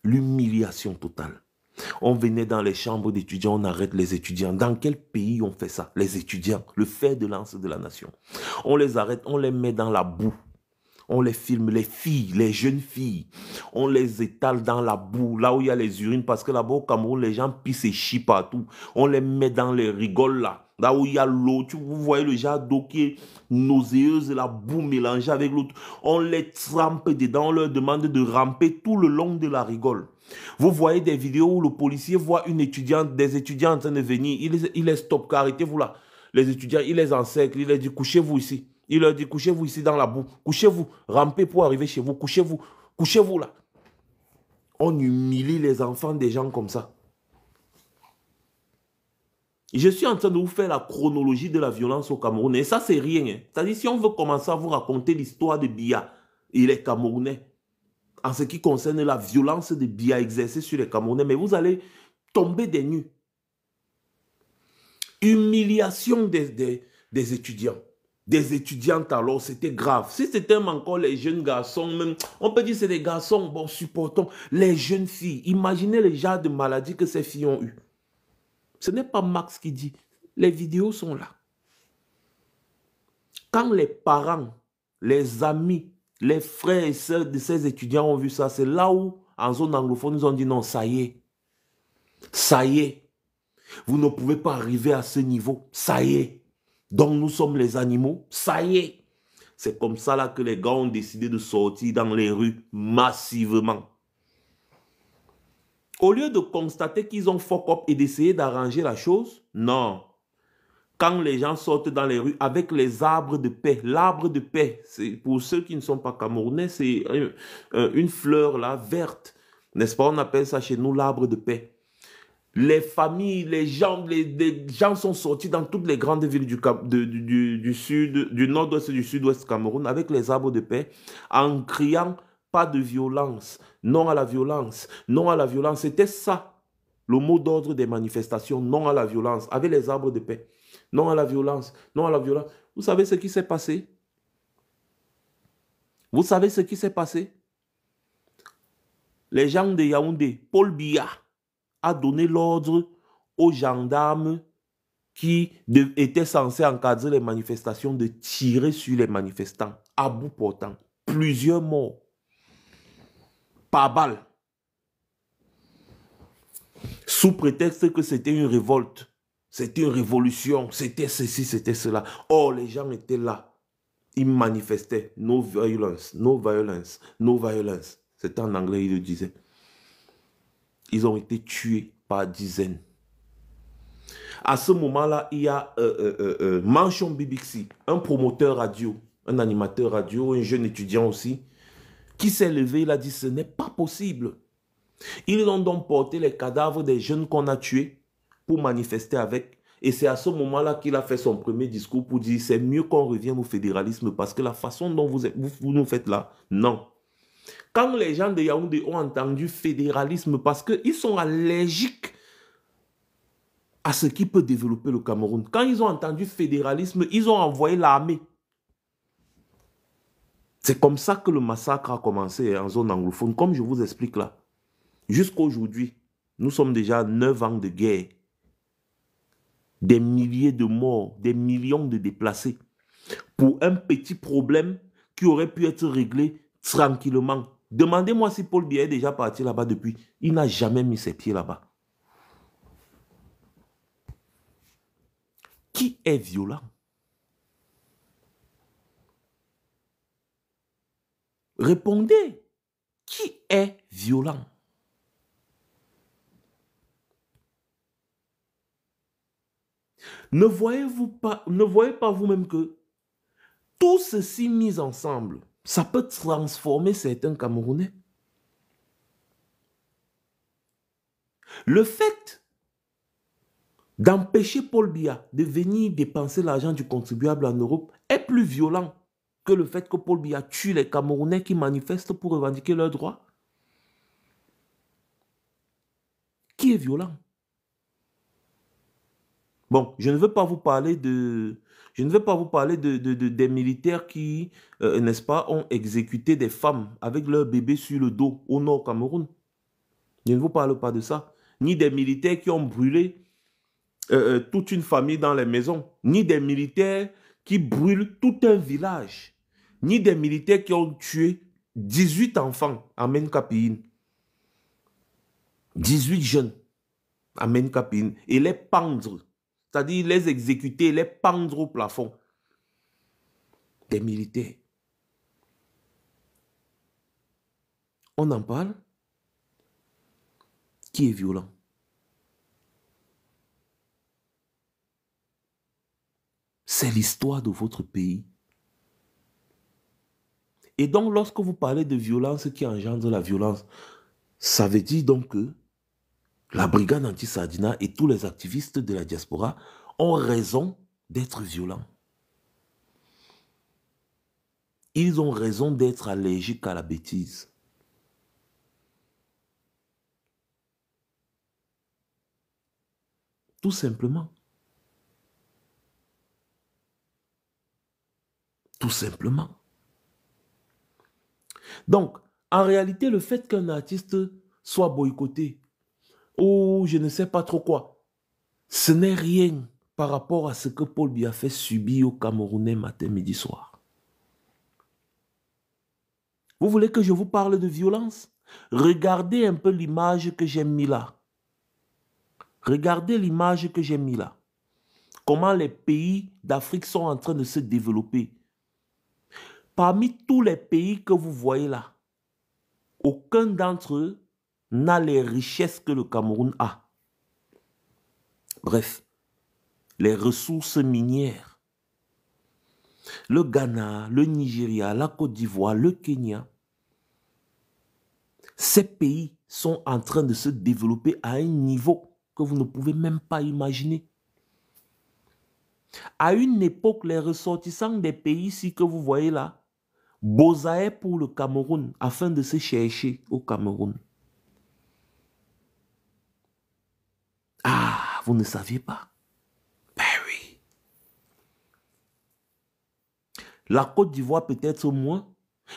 L'humiliation totale. On venait dans les chambres d'étudiants, on arrête les étudiants. Dans quel pays on fait ça? Les étudiants, le fer de lance de la nation. On les arrête, on les met dans la boue. On les filme, les filles, les jeunes filles. On les étale dans la boue, là où il y a les urines. Parce que là-bas au Cameroun, les gens pissent et chient partout. On les met dans les rigoles là. Là où il y a l'eau. Vous voyez le genre d'eau qui est nauséeuse, la boue mélangée avec l'eau. On les trempe dedans. On leur demande de ramper tout le long de la rigole. Vous voyez des vidéos où le policier voit une étudiante, des étudiants en train de venir. Il les stoppe, arrêtez-vous là. Les étudiants, il les encercle. Il les dit, couchez-vous ici. Il leur dit, couchez-vous ici dans la boue. Couchez-vous, rampez pour arriver chez vous. Couchez-vous, couchez-vous là. On humilie les enfants des gens comme ça. Je suis en train de vous faire la chronologie de la violence au Cameroun. Et ça, c'est rien. Hein. C'est-à-dire, si on veut commencer à vous raconter l'histoire de Biya et les Camerounais, en ce qui concerne la violence de Biya exercée sur les Camerounais, mais vous allez tomber des nues. Humiliation des étudiants. Des étudiantes alors, c'était grave. Si c'était encore les jeunes garçons, même, on peut dire que c'est des garçons, bon, supportons. Les jeunes filles, imaginez les genres de maladies que ces filles ont eues. Ce n'est pas Max qui dit, les vidéos sont là. Quand les parents, les amis, les frères et sœurs de ces étudiants ont vu ça, c'est là où, en zone anglophone, ils ont dit non, ça y est. Ça y est. Vous ne pouvez pas arriver à ce niveau. Ça y est. Donc nous sommes les animaux. Ça y est. C'est comme ça là que les gars ont décidé de sortir dans les rues massivement. Au lieu de constater qu'ils ont fuck up et d'essayer d'arranger la chose, non. Quand les gens sortent dans les rues avec les arbres de paix, l'arbre de paix, pour ceux qui ne sont pas camerounais, c'est une fleur là, verte. N'est-ce pas? On appelle ça chez nous l'arbre de paix. Les familles, les gens sont sortis dans toutes les grandes villes du sud, du nord-ouest et du sud-ouest Cameroun avec les arbres de paix en criant pas de violence, non à la violence, non à la violence. C'était ça, le mot d'ordre des manifestations, non à la violence, avec les arbres de paix. Non à la violence, non à la violence. Vous savez ce qui s'est passé? Vous savez ce qui s'est passé? Les gens de Yaoundé, Paul Biya a donné l'ordre aux gendarmes qui étaient censés encadrer les manifestations de tirer sur les manifestants à bout portant. Plusieurs morts. Par balle. Sous prétexte que c'était une révolte. C'était une révolution. C'était ceci, c'était cela. Or, les gens étaient là. Ils manifestaient. No violence, no violence, no violence. C'était en anglais, ils le disaient. Ils ont été tués par dizaines. À ce moment-là, il y a Manchon Bibixi, un promoteur radio, un animateur radio, un jeune étudiant aussi, qui s'est levé, il a dit, ce n'est pas possible. Ils ont donc porté les cadavres des jeunes qu'on a tués pour manifester avec. Et c'est à ce moment-là qu'il a fait son premier discours pour dire, c'est mieux qu'on revienne au fédéralisme parce que la façon dont vous nous faites là, non. Quand les gens de Yaoundé ont entendu fédéralisme parce qu'ils sont allergiques à ce qui peut développer le Cameroun, quand ils ont entendu fédéralisme, ils ont envoyé l'armée. C'est comme ça que le massacre a commencé en zone anglophone, comme je vous explique là. Jusqu'à aujourd'hui, nous sommes déjà à 9 ans de guerre. Des milliers de morts, des millions de déplacés. Pour un petit problème qui aurait pu être réglé tranquillement. Demandez-moi si Paul Biya est déjà parti là-bas depuis. Il n'a jamais mis ses pieds là-bas. Qui est violent? Répondez. Qui est violent? Ne voyez pas vous-même que tout ceci mis ensemble, ça peut transformer certains Camerounais? Le fait d'empêcher Paul Biya de venir dépenser l'argent du contribuable en Europe est plus violent que le fait que Paul Biya tue les Camerounais qui manifestent pour revendiquer leurs droits. Qui est violent? Bon, je ne veux pas vous parler des militaires qui, n'est-ce pas, ont exécuté des femmes avec leurs bébés sur le dos au nord Cameroun. Je ne vous parle pas de ça. Ni des militaires qui ont brûlé toute une famille dans les maisons. Ni des militaires qui brûlent tout un village. Ni des militaires qui ont tué 18 enfants à Menkapine. 18 jeunes à Menkapine. Et les pendre. C'est-à-dire les exécuter, les pendre au plafond. Des militaires. On en parle? Qui est violent? C'est l'histoire de votre pays. Et donc, lorsque vous parlez de violence qui engendre la violence, ça veut dire donc que la brigade anti-Sardina et tous les activistes de la diaspora ont raison d'être violents. Ils ont raison d'être allergiques à la bêtise. Tout simplement. Tout simplement. Donc, en réalité, le fait qu'un artiste soit boycotté, ou je ne sais pas trop quoi, ce n'est rien par rapport à ce que Paul Biya fait subir aux Camerounais matin, midi, soir. Vous voulez que je vous parle de violence? Regardez un peu l'image que j'ai mis là. Regardez l'image que j'ai mis là. comment les pays d'Afrique sont en train de se développer. Parmi tous les pays que vous voyez là, aucun d'entre eux n'a les richesses que le Cameroun a. Bref, les ressources minières. Le Ghana, le Nigeria, la Côte d'Ivoire, le Kenya, ces pays sont en train de se développer à un niveau que vous ne pouvez même pas imaginer. À une époque, les ressortissants des pays ici que vous voyez là, bosaient pour le Cameroun afin de se chercher au Cameroun. Ah, vous ne saviez pas? Ben oui. La Côte d'Ivoire peut-être moins,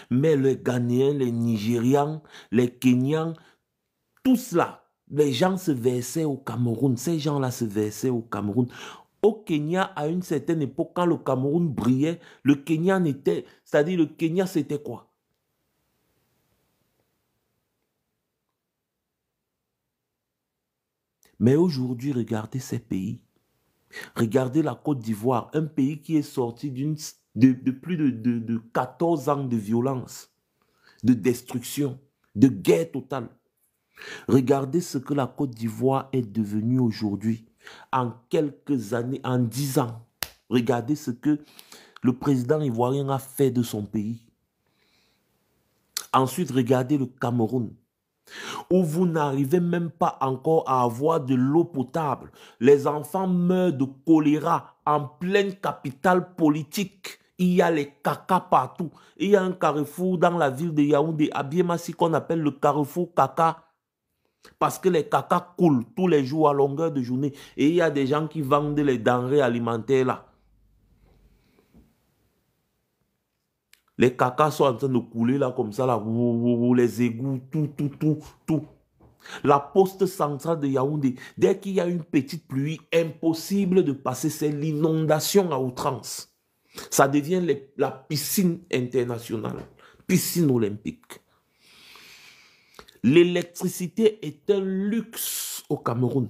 mais les Ghanéens, les Nigérians, les Kenyans, tous là, les gens se versaient au Cameroun. Ces gens-là se versaient au Cameroun. Au Kenya, à une certaine époque, quand le Cameroun brillait, le Kenya n'était... C'est-à-dire, le Kenya, c'était quoi? Mais aujourd'hui, regardez ces pays. Regardez la Côte d'Ivoire, un pays qui est sorti de plus de 14 ans de violence, de destruction, de guerre totale. Regardez ce que la Côte d'Ivoire est devenue aujourd'hui. En quelques années, en 10 ans. Regardez ce que le président ivoirien a fait de son pays. Ensuite, regardez le Cameroun, où vous n'arrivez même pas encore à avoir de l'eau potable. Les enfants meurent de choléra en pleine capitale politique. Il y a les caca partout. Il y a un carrefour dans la ville de Yaoundé, à Biémassi, qu'on appelle le carrefour caca. Parce que les caca coulent tous les jours à longueur de journée. Et il y a des gens qui vendent les denrées alimentaires là. Les cacas sont en train de couler là comme ça, là, les égouts, tout. La poste centrale de Yaoundé, dès qu'il y a une petite pluie, impossible de passer, c'est l'inondation à outrance. Ça devient la piscine internationale, piscine olympique. L'électricité est un luxe au Cameroun.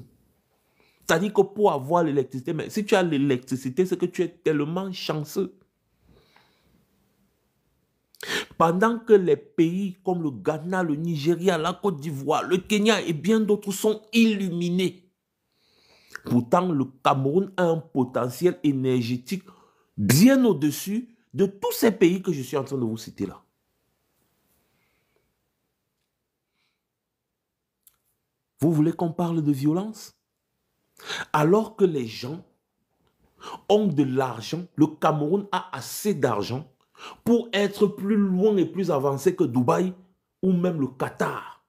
C'est-à-dire que pour avoir l'électricité, mais si tu as l'électricité, c'est que tu es tellement chanceux. Pendant que les pays comme le Ghana, le Nigeria, la Côte d'Ivoire, le Kenya et bien d'autres sont illuminés. Pourtant, le Cameroun a un potentiel énergétique bien au-dessus de tous ces pays que je suis en train de vous citer là. Vous voulez qu'on parle de violence? Alors que les gens ont de l'argent, le Cameroun a assez d'argent pour être plus loin et plus avancé que Dubaï ou même le Qatar.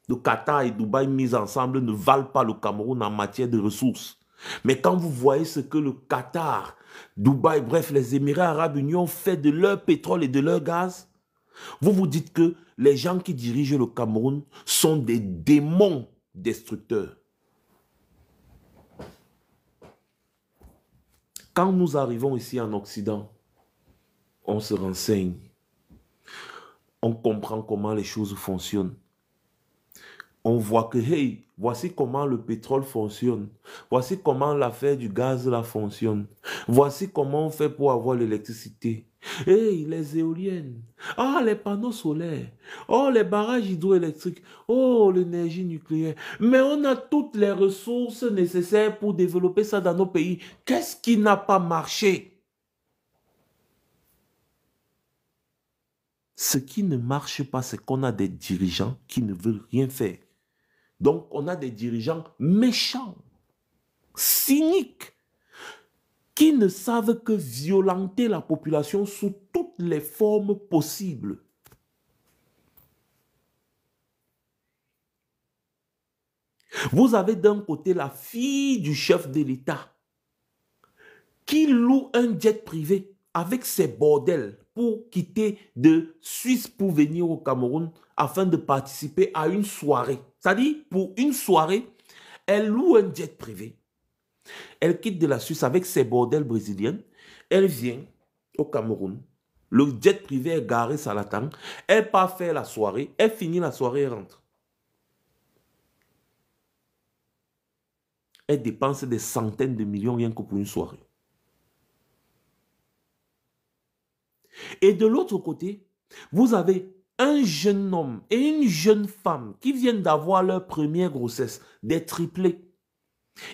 Le Qatar et Dubaï mis ensemble ne valent pas le Cameroun en matière de ressources. Mais quand vous voyez ce que le Qatar, Dubaï, bref, les Émirats Arabes Unis ont fait de leur pétrole et de leur gaz, vous vous dites que les gens qui dirigent le Cameroun sont des démons destructeurs. Quand nous arrivons ici en Occident, on se renseigne, on comprend comment les choses fonctionnent. On voit que, hey, voici comment le pétrole fonctionne. Voici comment l'affaire du gaz là fonctionne. Voici comment on fait pour avoir l'électricité. Hey, les éoliennes. Ah, les panneaux solaires. Oh, les barrages hydroélectriques. Oh, l'énergie nucléaire. Mais on a toutes les ressources nécessaires pour développer ça dans nos pays. Qu'est-ce qui n'a pas marché? Ce qui ne marche pas, c'est qu'on a des dirigeants qui ne veulent rien faire. Donc, on a des dirigeants méchants, cyniques, qui ne savent que violenter la population sous toutes les formes possibles. Vous avez d'un côté la fille du chef de l'État qui loue un jet privé avec ses bordels pour quitter de Suisse pour venir au Cameroun afin de participer à une soirée. C'est-à-dire, pour une soirée, elle loue un jet privé. Elle quitte de la Suisse avec ses bordels brésiliennes. Elle vient au Cameroun. Le jet privé est garé, ça l'attend. Elle part faire la soirée. Elle finit la soirée et rentre. Elle dépense des centaines de millions rien que pour une soirée. Et de l'autre côté, vous avez un jeune homme et une jeune femme qui viennent d'avoir leur première grossesse, des triplés.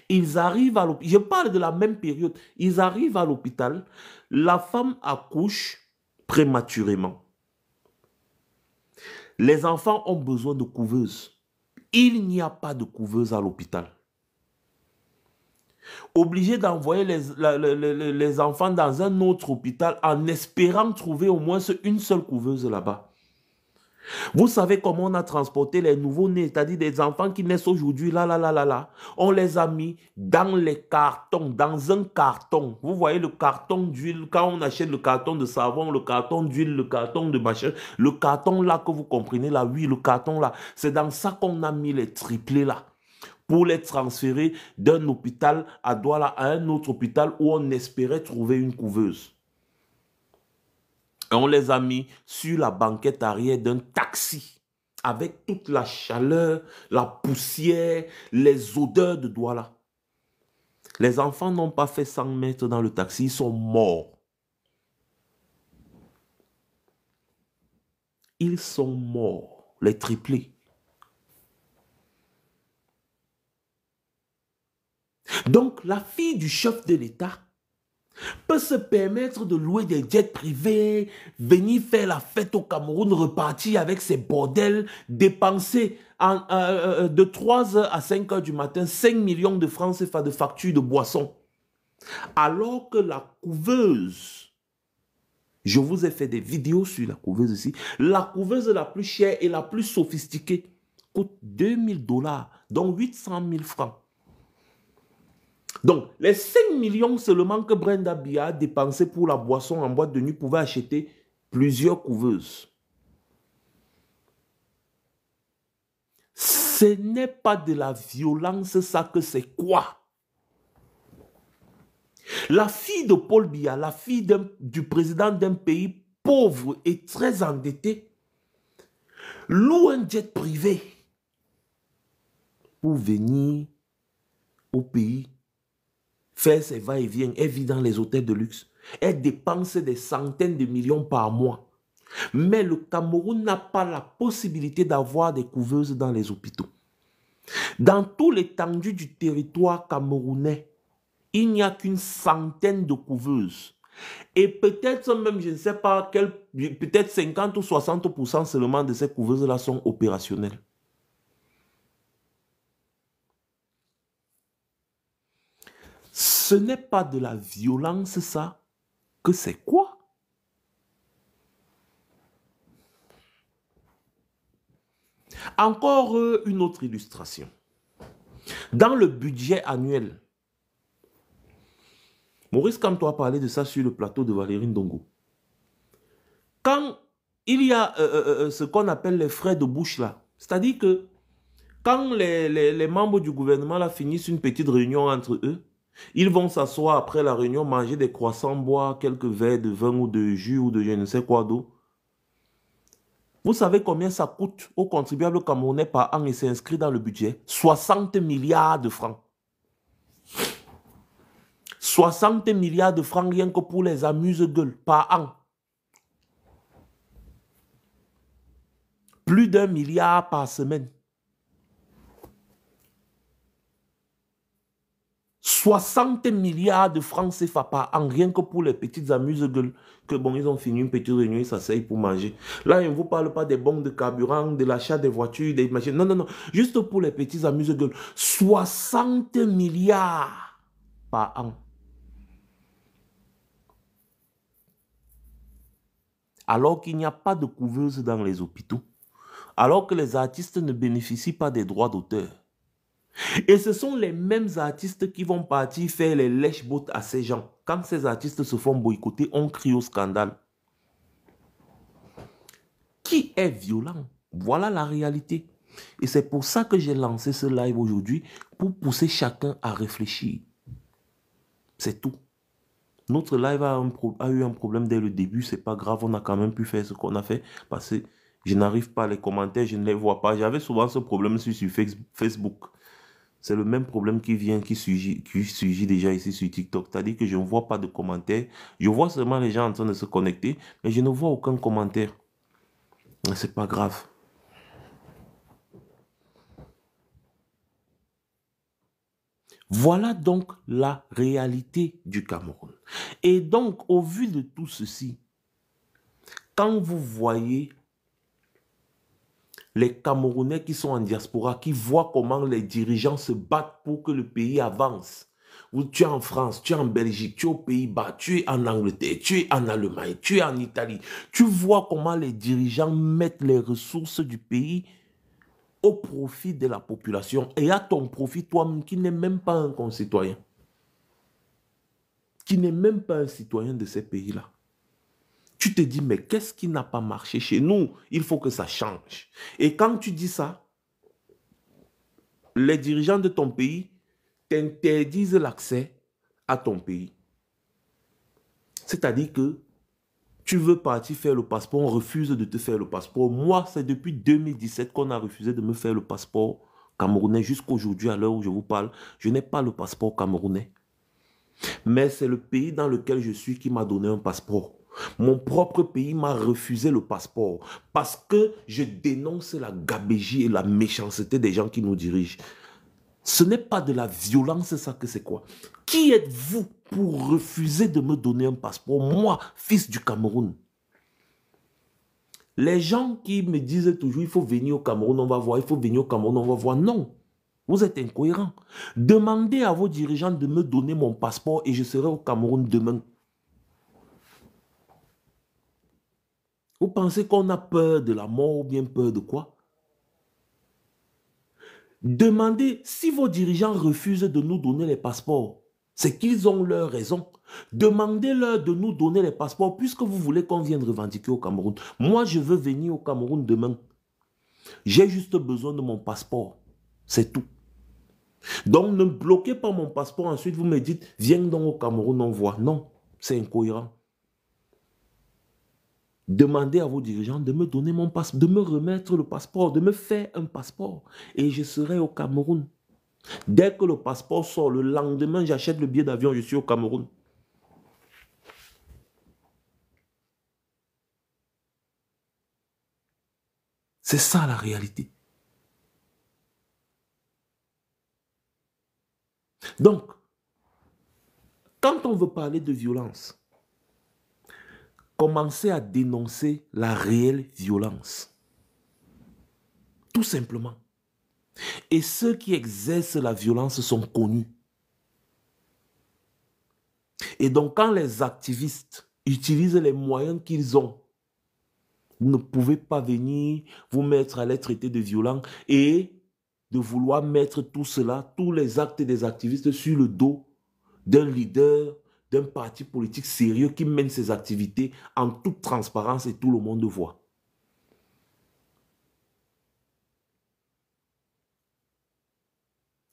Ils arrivent à l'hôpital, je parle de la même période, ils arrivent à l'hôpital, la femme accouche prématurément. Les enfants ont besoin de couveuse. Il n'y a pas de couveuse à l'hôpital. Obligé d'envoyer les enfants dans un autre hôpital en espérant trouver au moins une seule couveuse là-bas. Vous savez comment on a transporté les nouveaux-nés, c'est-à-dire des enfants qui naissent aujourd'hui, là. On les a mis dans les cartons, dans un carton. Vous voyez le carton d'huile, quand on achète le carton de savon, le carton d'huile, le carton de machin, le carton là que vous comprenez là, oui, le carton là, c'est dans ça qu'on a mis les triplés là, pour les transférer d'un hôpital à Douala à un autre hôpital où on espérait trouver une couveuse. Et on les a mis sur la banquette arrière d'un taxi avec toute la chaleur, la poussière, les odeurs de Douala. Les enfants n'ont pas fait 100 mètres dans le taxi, ils sont morts. Ils sont morts, les triplés. Donc, la fille du chef de l'État peut se permettre de louer des jets privés, venir faire la fête au Cameroun, repartir avec ses bordels, dépenser de 3h à 5h du matin 5 millions de francs CFA de factures de boissons. Alors que la couveuse, je vous ai fait des vidéos sur la couveuse ici, la couveuse la plus chère et la plus sophistiquée coûte 2000 $, donc 800 000 francs. Donc, les 5 millions seulement que Brenda Biya a dépensé pour la boisson en boîte de nuit pouvaient acheter plusieurs couveuses. Ce n'est pas de la violence, ça que c'est quoi? La fille de Paul Biya, la fille du président d'un pays pauvre et très endetté, loue un jet privé pour venir au pays faire ses va-et-vient. Elle vit dans les hôtels de luxe. Elle dépense des centaines de millions par mois. Mais le Cameroun n'a pas la possibilité d'avoir des couveuses dans les hôpitaux. Dans tout l'étendue du territoire camerounais, il n'y a qu'une centaine de couveuses. Et peut-être même, je ne sais pas, peut-être 50 ou 60% seulement de ces couveuses-là sont opérationnelles. Ce n'est pas de la violence, ça, que c'est quoi? Encore une autre illustration. Dans le budget annuel, Maurice Kamto a parlé de ça sur le plateau de Valérie Ndongo. Quand il y a ce qu'on appelle les frais de bouche là, c'est-à-dire que quand les membres du gouvernement là finissent une petite réunion entre eux, ils vont s'asseoir après la réunion, manger des croissants, boire quelques verres de vin ou de jus ou de je ne sais quoi d'eau. Vous savez combien ça coûte aux contribuables camerounais par an et c'est inscrit dans le budget? 60 milliards de francs. 60 milliards de francs rien que pour les amuse-gueules par an. Plus d'1 milliard par semaine. 60 milliards de francs CFA par an, rien que pour les petites amuse-gueules, que bon, ils ont fini une petite réunion, ils s'asseyent pour manger. Là, je ne vous parle pas des bombes de carburant, de l'achat des voitures, des machines. Non, non, non. Juste pour les petits amuse-gueules. 60 milliards par an. Alors qu'il n'y a pas de couveuse dans les hôpitaux. Alors que les artistes ne bénéficient pas des droits d'auteur. Et ce sont les mêmes artistes qui vont partir faire les lèche-bottes à ces gens. Quand ces artistes se font boycotter, on crie au scandale. Qui est violent? Voilà la réalité. Et c'est pour ça que j'ai lancé ce live aujourd'hui, pour pousser chacun à réfléchir. C'est tout. Notre live a eu un problème dès le début, c'est pas grave, on a quand même pu faire ce qu'on a fait, parce que je n'arrive pas à les commentaires, je ne les vois pas. J'avais souvent ce problème sur Facebook. C'est le même problème qui surgit déjà ici sur TikTok. C'est-à-dire que je ne vois pas de commentaires. Je vois seulement les gens en train de se connecter, mais je ne vois aucun commentaire. C'est pas grave. Voilà donc la réalité du Cameroun. Et donc, au vu de tout ceci, quand vous voyez les Camerounais qui sont en diaspora, qui voient comment les dirigeants se battent pour que le pays avance. Tu es en France, tu es en Belgique, tu es aux Pays-Bas, tu es en Angleterre, tu es en Allemagne, tu es en Italie. Tu vois comment les dirigeants mettent les ressources du pays au profit de la population et à ton profit toi-même qui n'es même pas un concitoyen, qui n'est même pas un citoyen de ces pays-là. Tu te dis, mais qu'est-ce qui n'a pas marché chez nous? Il faut que ça change. Et quand tu dis ça, les dirigeants de ton pays t'interdisent l'accès à ton pays. C'est-à-dire que tu veux partir faire le passeport, on refuse de te faire le passeport. Moi, c'est depuis 2017 qu'on a refusé de me faire le passeport camerounais. Jusqu'aujourd'hui, à l'heure où je vous parle, je n'ai pas le passeport camerounais. Mais c'est le pays dans lequel je suis qui m'a donné un passeport. Mon propre pays m'a refusé le passeport parce que je dénonce la gabégie et la méchanceté des gens qui nous dirigent. Ce n'est pas de la violence, ça que c'est quoi? Qui êtes-vous pour refuser de me donner un passeport? Moi, fils du Cameroun. Les gens qui me disent toujours, il faut venir au Cameroun, on va voir, il faut venir au Cameroun, on va voir. Non, vous êtes incohérents. Demandez à vos dirigeants de me donner mon passeport et je serai au Cameroun demain. Vous pensez qu'on a peur de la mort ou bien peur de quoi? Demandez, si vos dirigeants refusent de nous donner les passeports, c'est qu'ils ont leur raison. Demandez-leur de nous donner les passeports puisque vous voulez qu'on vienne revendiquer au Cameroun. Moi, je veux venir au Cameroun demain. J'ai juste besoin de mon passeport. C'est tout. Donc, ne bloquez pas mon passeport. Ensuite, vous me dites, viens donc au Cameroun, on voit. Non, c'est incohérent. Demandez à vos dirigeants de me donner mon passeport, de me remettre le passeport, de me faire un passeport. Et je serai au Cameroun. Dès que le passeport sort, le lendemain, j'achète le billet d'avion, je suis au Cameroun. C'est ça la réalité. Donc, quand on veut parler de violence, commencez à dénoncer la réelle violence. Tout simplement. Et ceux qui exercent la violence sont connus. Et donc, quand les activistes utilisent les moyens qu'ils ont, vous ne pouvez pas venir vous mettre à les traiter de violents et de vouloir mettre tout cela, tous les actes des activistes sur le dos d'un leader, d'un parti politique sérieux qui mène ses activités en toute transparence et tout le monde voit.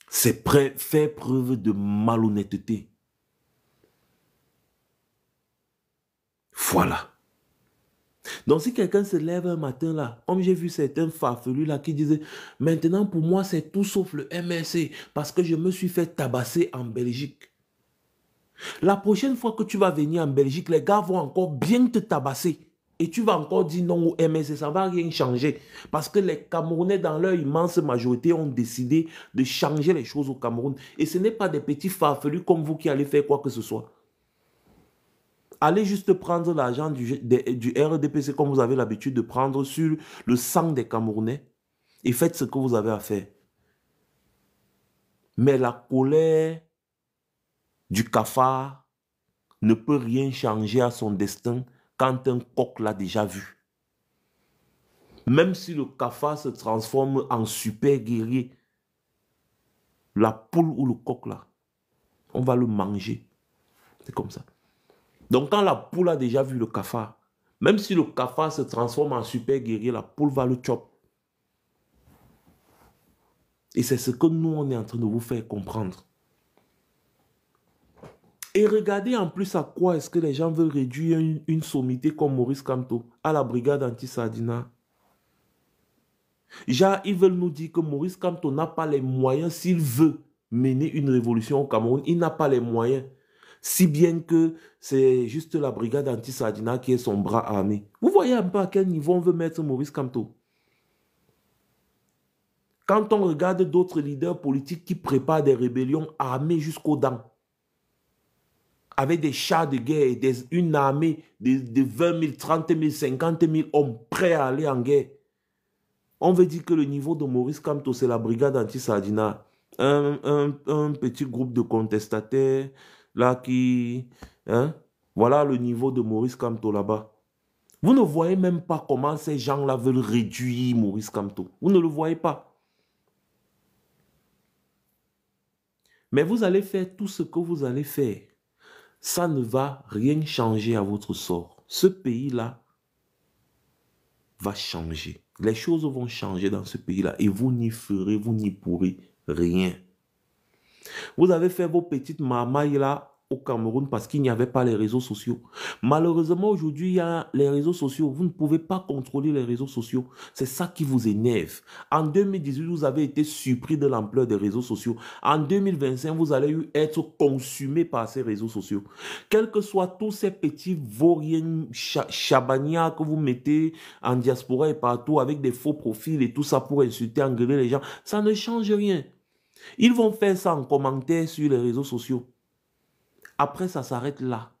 C'est faire preuve de malhonnêteté. Voilà. Donc si quelqu'un se lève un matin là, comme j'ai vu certains farfelus là qui disaient, maintenant pour moi c'est tout sauf le MRC parce que je me suis fait tabasser en Belgique. La prochaine fois que tu vas venir en Belgique, les gars vont encore bien te tabasser. Et tu vas encore dire non au MRC, ça ne va rien changer. Parce que les Camerounais, dans leur immense majorité, ont décidé de changer les choses au Cameroun. Et ce n'est pas des petits farfelus comme vous qui allez faire quoi que ce soit. Allez juste prendre l'argent du RDPC comme vous avez l'habitude de prendre sur le sang des Camerounais et faites ce que vous avez à faire. Mais la colère du cafard ne peut rien changer à son destin quand un coq l'a déjà vu. Même si le cafard se transforme en super guerrier, la poule ou le coq là, on va le manger. C'est comme ça. Donc quand la poule a déjà vu le cafard, même si le cafard se transforme en super guerrier, la poule va le chop. Et c'est ce que nous, on est en train de vous faire comprendre. Et regardez en plus à quoi est-ce que les gens veulent réduire une sommité comme Maurice Kamto à la brigade anti-Sardina. Genre, ils veulent nous dire que Maurice Kamto n'a pas les moyens, s'il veut mener une révolution au Cameroun, il n'a pas les moyens. Si bien que c'est juste la brigade anti-Sardina qui est son bras armé. Vous voyez un peu à quel niveau on veut mettre Maurice Kamto. Quand on regarde d'autres leaders politiques qui préparent des rébellions armées jusqu'aux dents, avec des chars de guerre, une armée de 20 000, 30 000, 50 000 hommes prêts à aller en guerre, on veut dire que le niveau de Maurice Kamto, c'est la brigade anti-Sardina. Un petit groupe de contestataires, là, qui... Hein, voilà le niveau de Maurice Kamto là-bas. Vous ne voyez même pas comment ces gens-là veulent réduire Maurice Kamto. Vous ne le voyez pas. Mais vous allez faire tout ce que vous allez faire. Ça ne va rien changer à votre sort. Ce pays-là va changer. Les choses vont changer dans ce pays-là et vous n'y ferez, vous n'y pourrez rien. Vous avez fait vos petites marmailles là au Cameroun parce qu'il n'y avait pas les réseaux sociaux. Malheureusement, aujourd'hui, il y a les réseaux sociaux. Vous ne pouvez pas contrôler les réseaux sociaux. C'est ça qui vous énerve. En 2018, vous avez été surpris de l'ampleur des réseaux sociaux. En 2025, vous allez être consumé par ces réseaux sociaux. Quels que soient tous ces petits vauriens chabagnards que vous mettez en diaspora et partout avec des faux profils et tout ça pour insulter, engueuler les gens, ça ne change rien. Ils vont faire ça en commentaire sur les réseaux sociaux. Après, ça s'arrête là.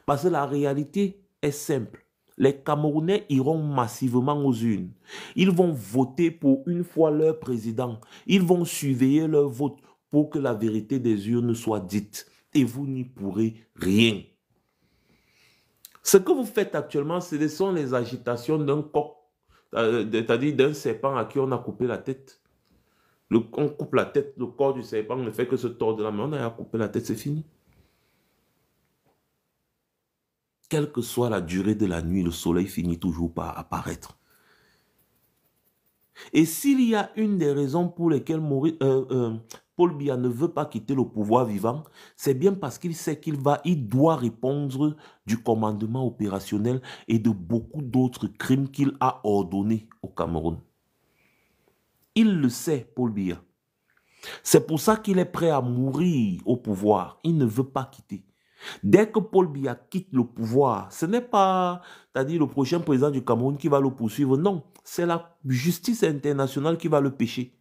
Parce que la réalité est simple. Les Camerounais iront massivement aux urnes. Ils vont voter pour une fois leur président. Ils vont surveiller leur vote pour que la vérité des urnes soit dite. Et vous n'y pourrez rien. Ce que vous faites actuellement, ce sont les agitations d'un coq, c'est-à-dire d'un serpent à qui on a coupé la tête. On coupe la tête, le corps du serpent ne fait que se tordre la main. On a coupé la tête, c'est fini. Quelle que soit la durée de la nuit, le soleil finit toujours par apparaître. Et s'il y a une des raisons pour lesquelles Paul Biya ne veut pas quitter le pouvoir vivant, c'est bien parce qu'il sait il doit répondre du commandement opérationnel et de beaucoup d'autres crimes qu'il a ordonnés au Cameroun. Il le sait, Paul Biya. C'est pour ça qu'il est prêt à mourir au pouvoir. Il ne veut pas quitter. Dès que Paul Biya quitte le pouvoir, ce n'est pas, c'est-à-dire le prochain président du Cameroun qui va le poursuivre. Non, c'est la justice internationale qui va le pêcher.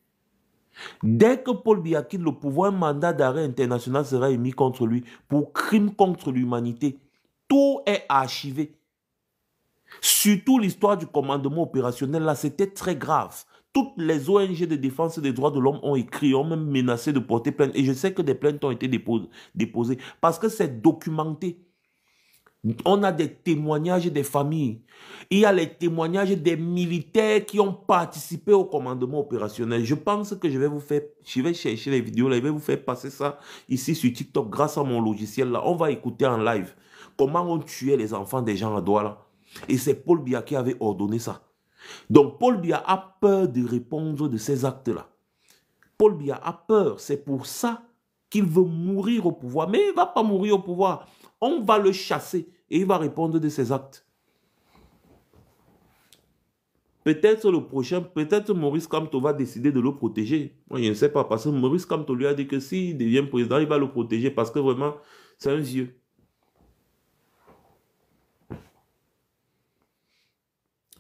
Dès que Paul Biya quitte le pouvoir, un mandat d'arrêt international sera émis contre lui pour crime contre l'humanité. Tout est archivé. Surtout l'histoire du commandement opérationnel, là, c'était très grave. Toutes les ONG de défense des droits de l'homme ont écrit, ont même menacé de porter plainte. Et je sais que des plaintes ont été déposées parce que c'est documenté. On a des témoignages des familles. Il y a les témoignages des militaires qui ont participé au commandement opérationnel. Je pense que je vais chercher les vidéos là, je vais vous faire passer ça ici sur TikTok grâce à mon logiciel là. On va écouter en live comment on tuait les enfants des gens à Douala. Et c'est Paul Biya qui avait ordonné ça. Donc, Paul Biya a peur de répondre de ces actes-là. Paul Biya a peur. C'est pour ça qu'il veut mourir au pouvoir. Mais il ne va pas mourir au pouvoir. On va le chasser et il va répondre de ses actes. Peut-être le prochain, peut-être Maurice Kamto va décider de le protéger. Moi, je ne sais pas, parce que Maurice Kamto lui a dit que s'il devient président, il va le protéger parce que vraiment, c'est un vieux.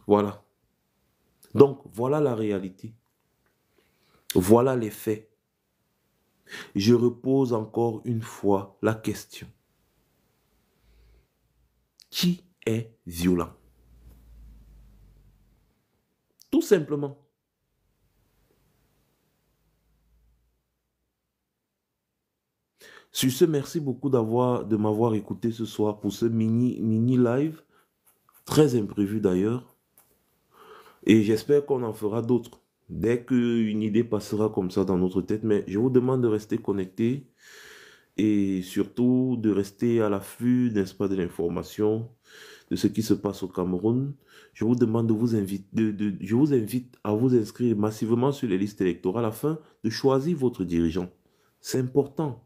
Voilà. Donc, voilà la réalité. Voilà les faits. Je repose encore une fois la question. Qui est violent? Tout simplement. Sur ce, merci beaucoup de m'avoir écouté ce soir pour ce mini live. Très imprévu d'ailleurs. Et j'espère qu'on en fera d'autres. Dès qu'une idée passera comme ça dans notre tête. Mais je vous demande de rester connectés. Et surtout de rester à l'affût, n'est-ce pas, de l'information, de ce qui se passe au Cameroun. Je vous demande de vous inviter, je vous invite à vous inscrire massivement sur les listes électorales afin de choisir votre dirigeant. C'est important.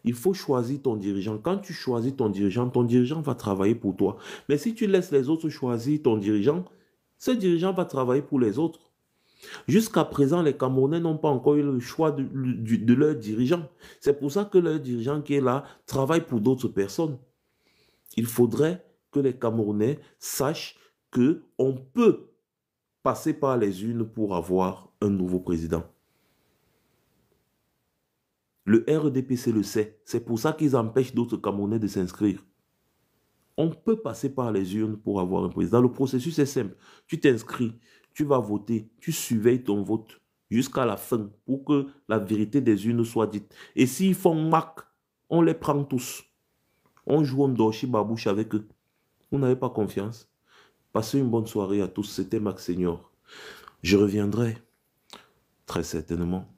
Il faut choisir ton dirigeant. Quand tu choisis ton dirigeant va travailler pour toi. Mais si tu laisses les autres choisir ton dirigeant, ce dirigeant va travailler pour les autres. Jusqu'à présent, les Camerounais n'ont pas encore eu le choix de leur dirigeant. C'est pour ça que leur dirigeant qui est là travaille pour d'autres personnes. Il faudrait que les Camerounais sachent qu'on peut passer par les urnes pour avoir un nouveau président. Le RDPC le sait. C'est pour ça qu'ils empêchent d'autres Camerounais de s'inscrire. On peut passer par les urnes pour avoir un président. Le processus est simple. Tu t'inscris, tu vas voter, tu surveilles ton vote jusqu'à la fin pour que la vérité des urnes soit dite. Et s'ils font marque, on les prend tous. On joue un dorchi babouche avec eux. Vous n'avez pas confiance. Passez une bonne soirée à tous. C'était Max Senior. Je reviendrai très certainement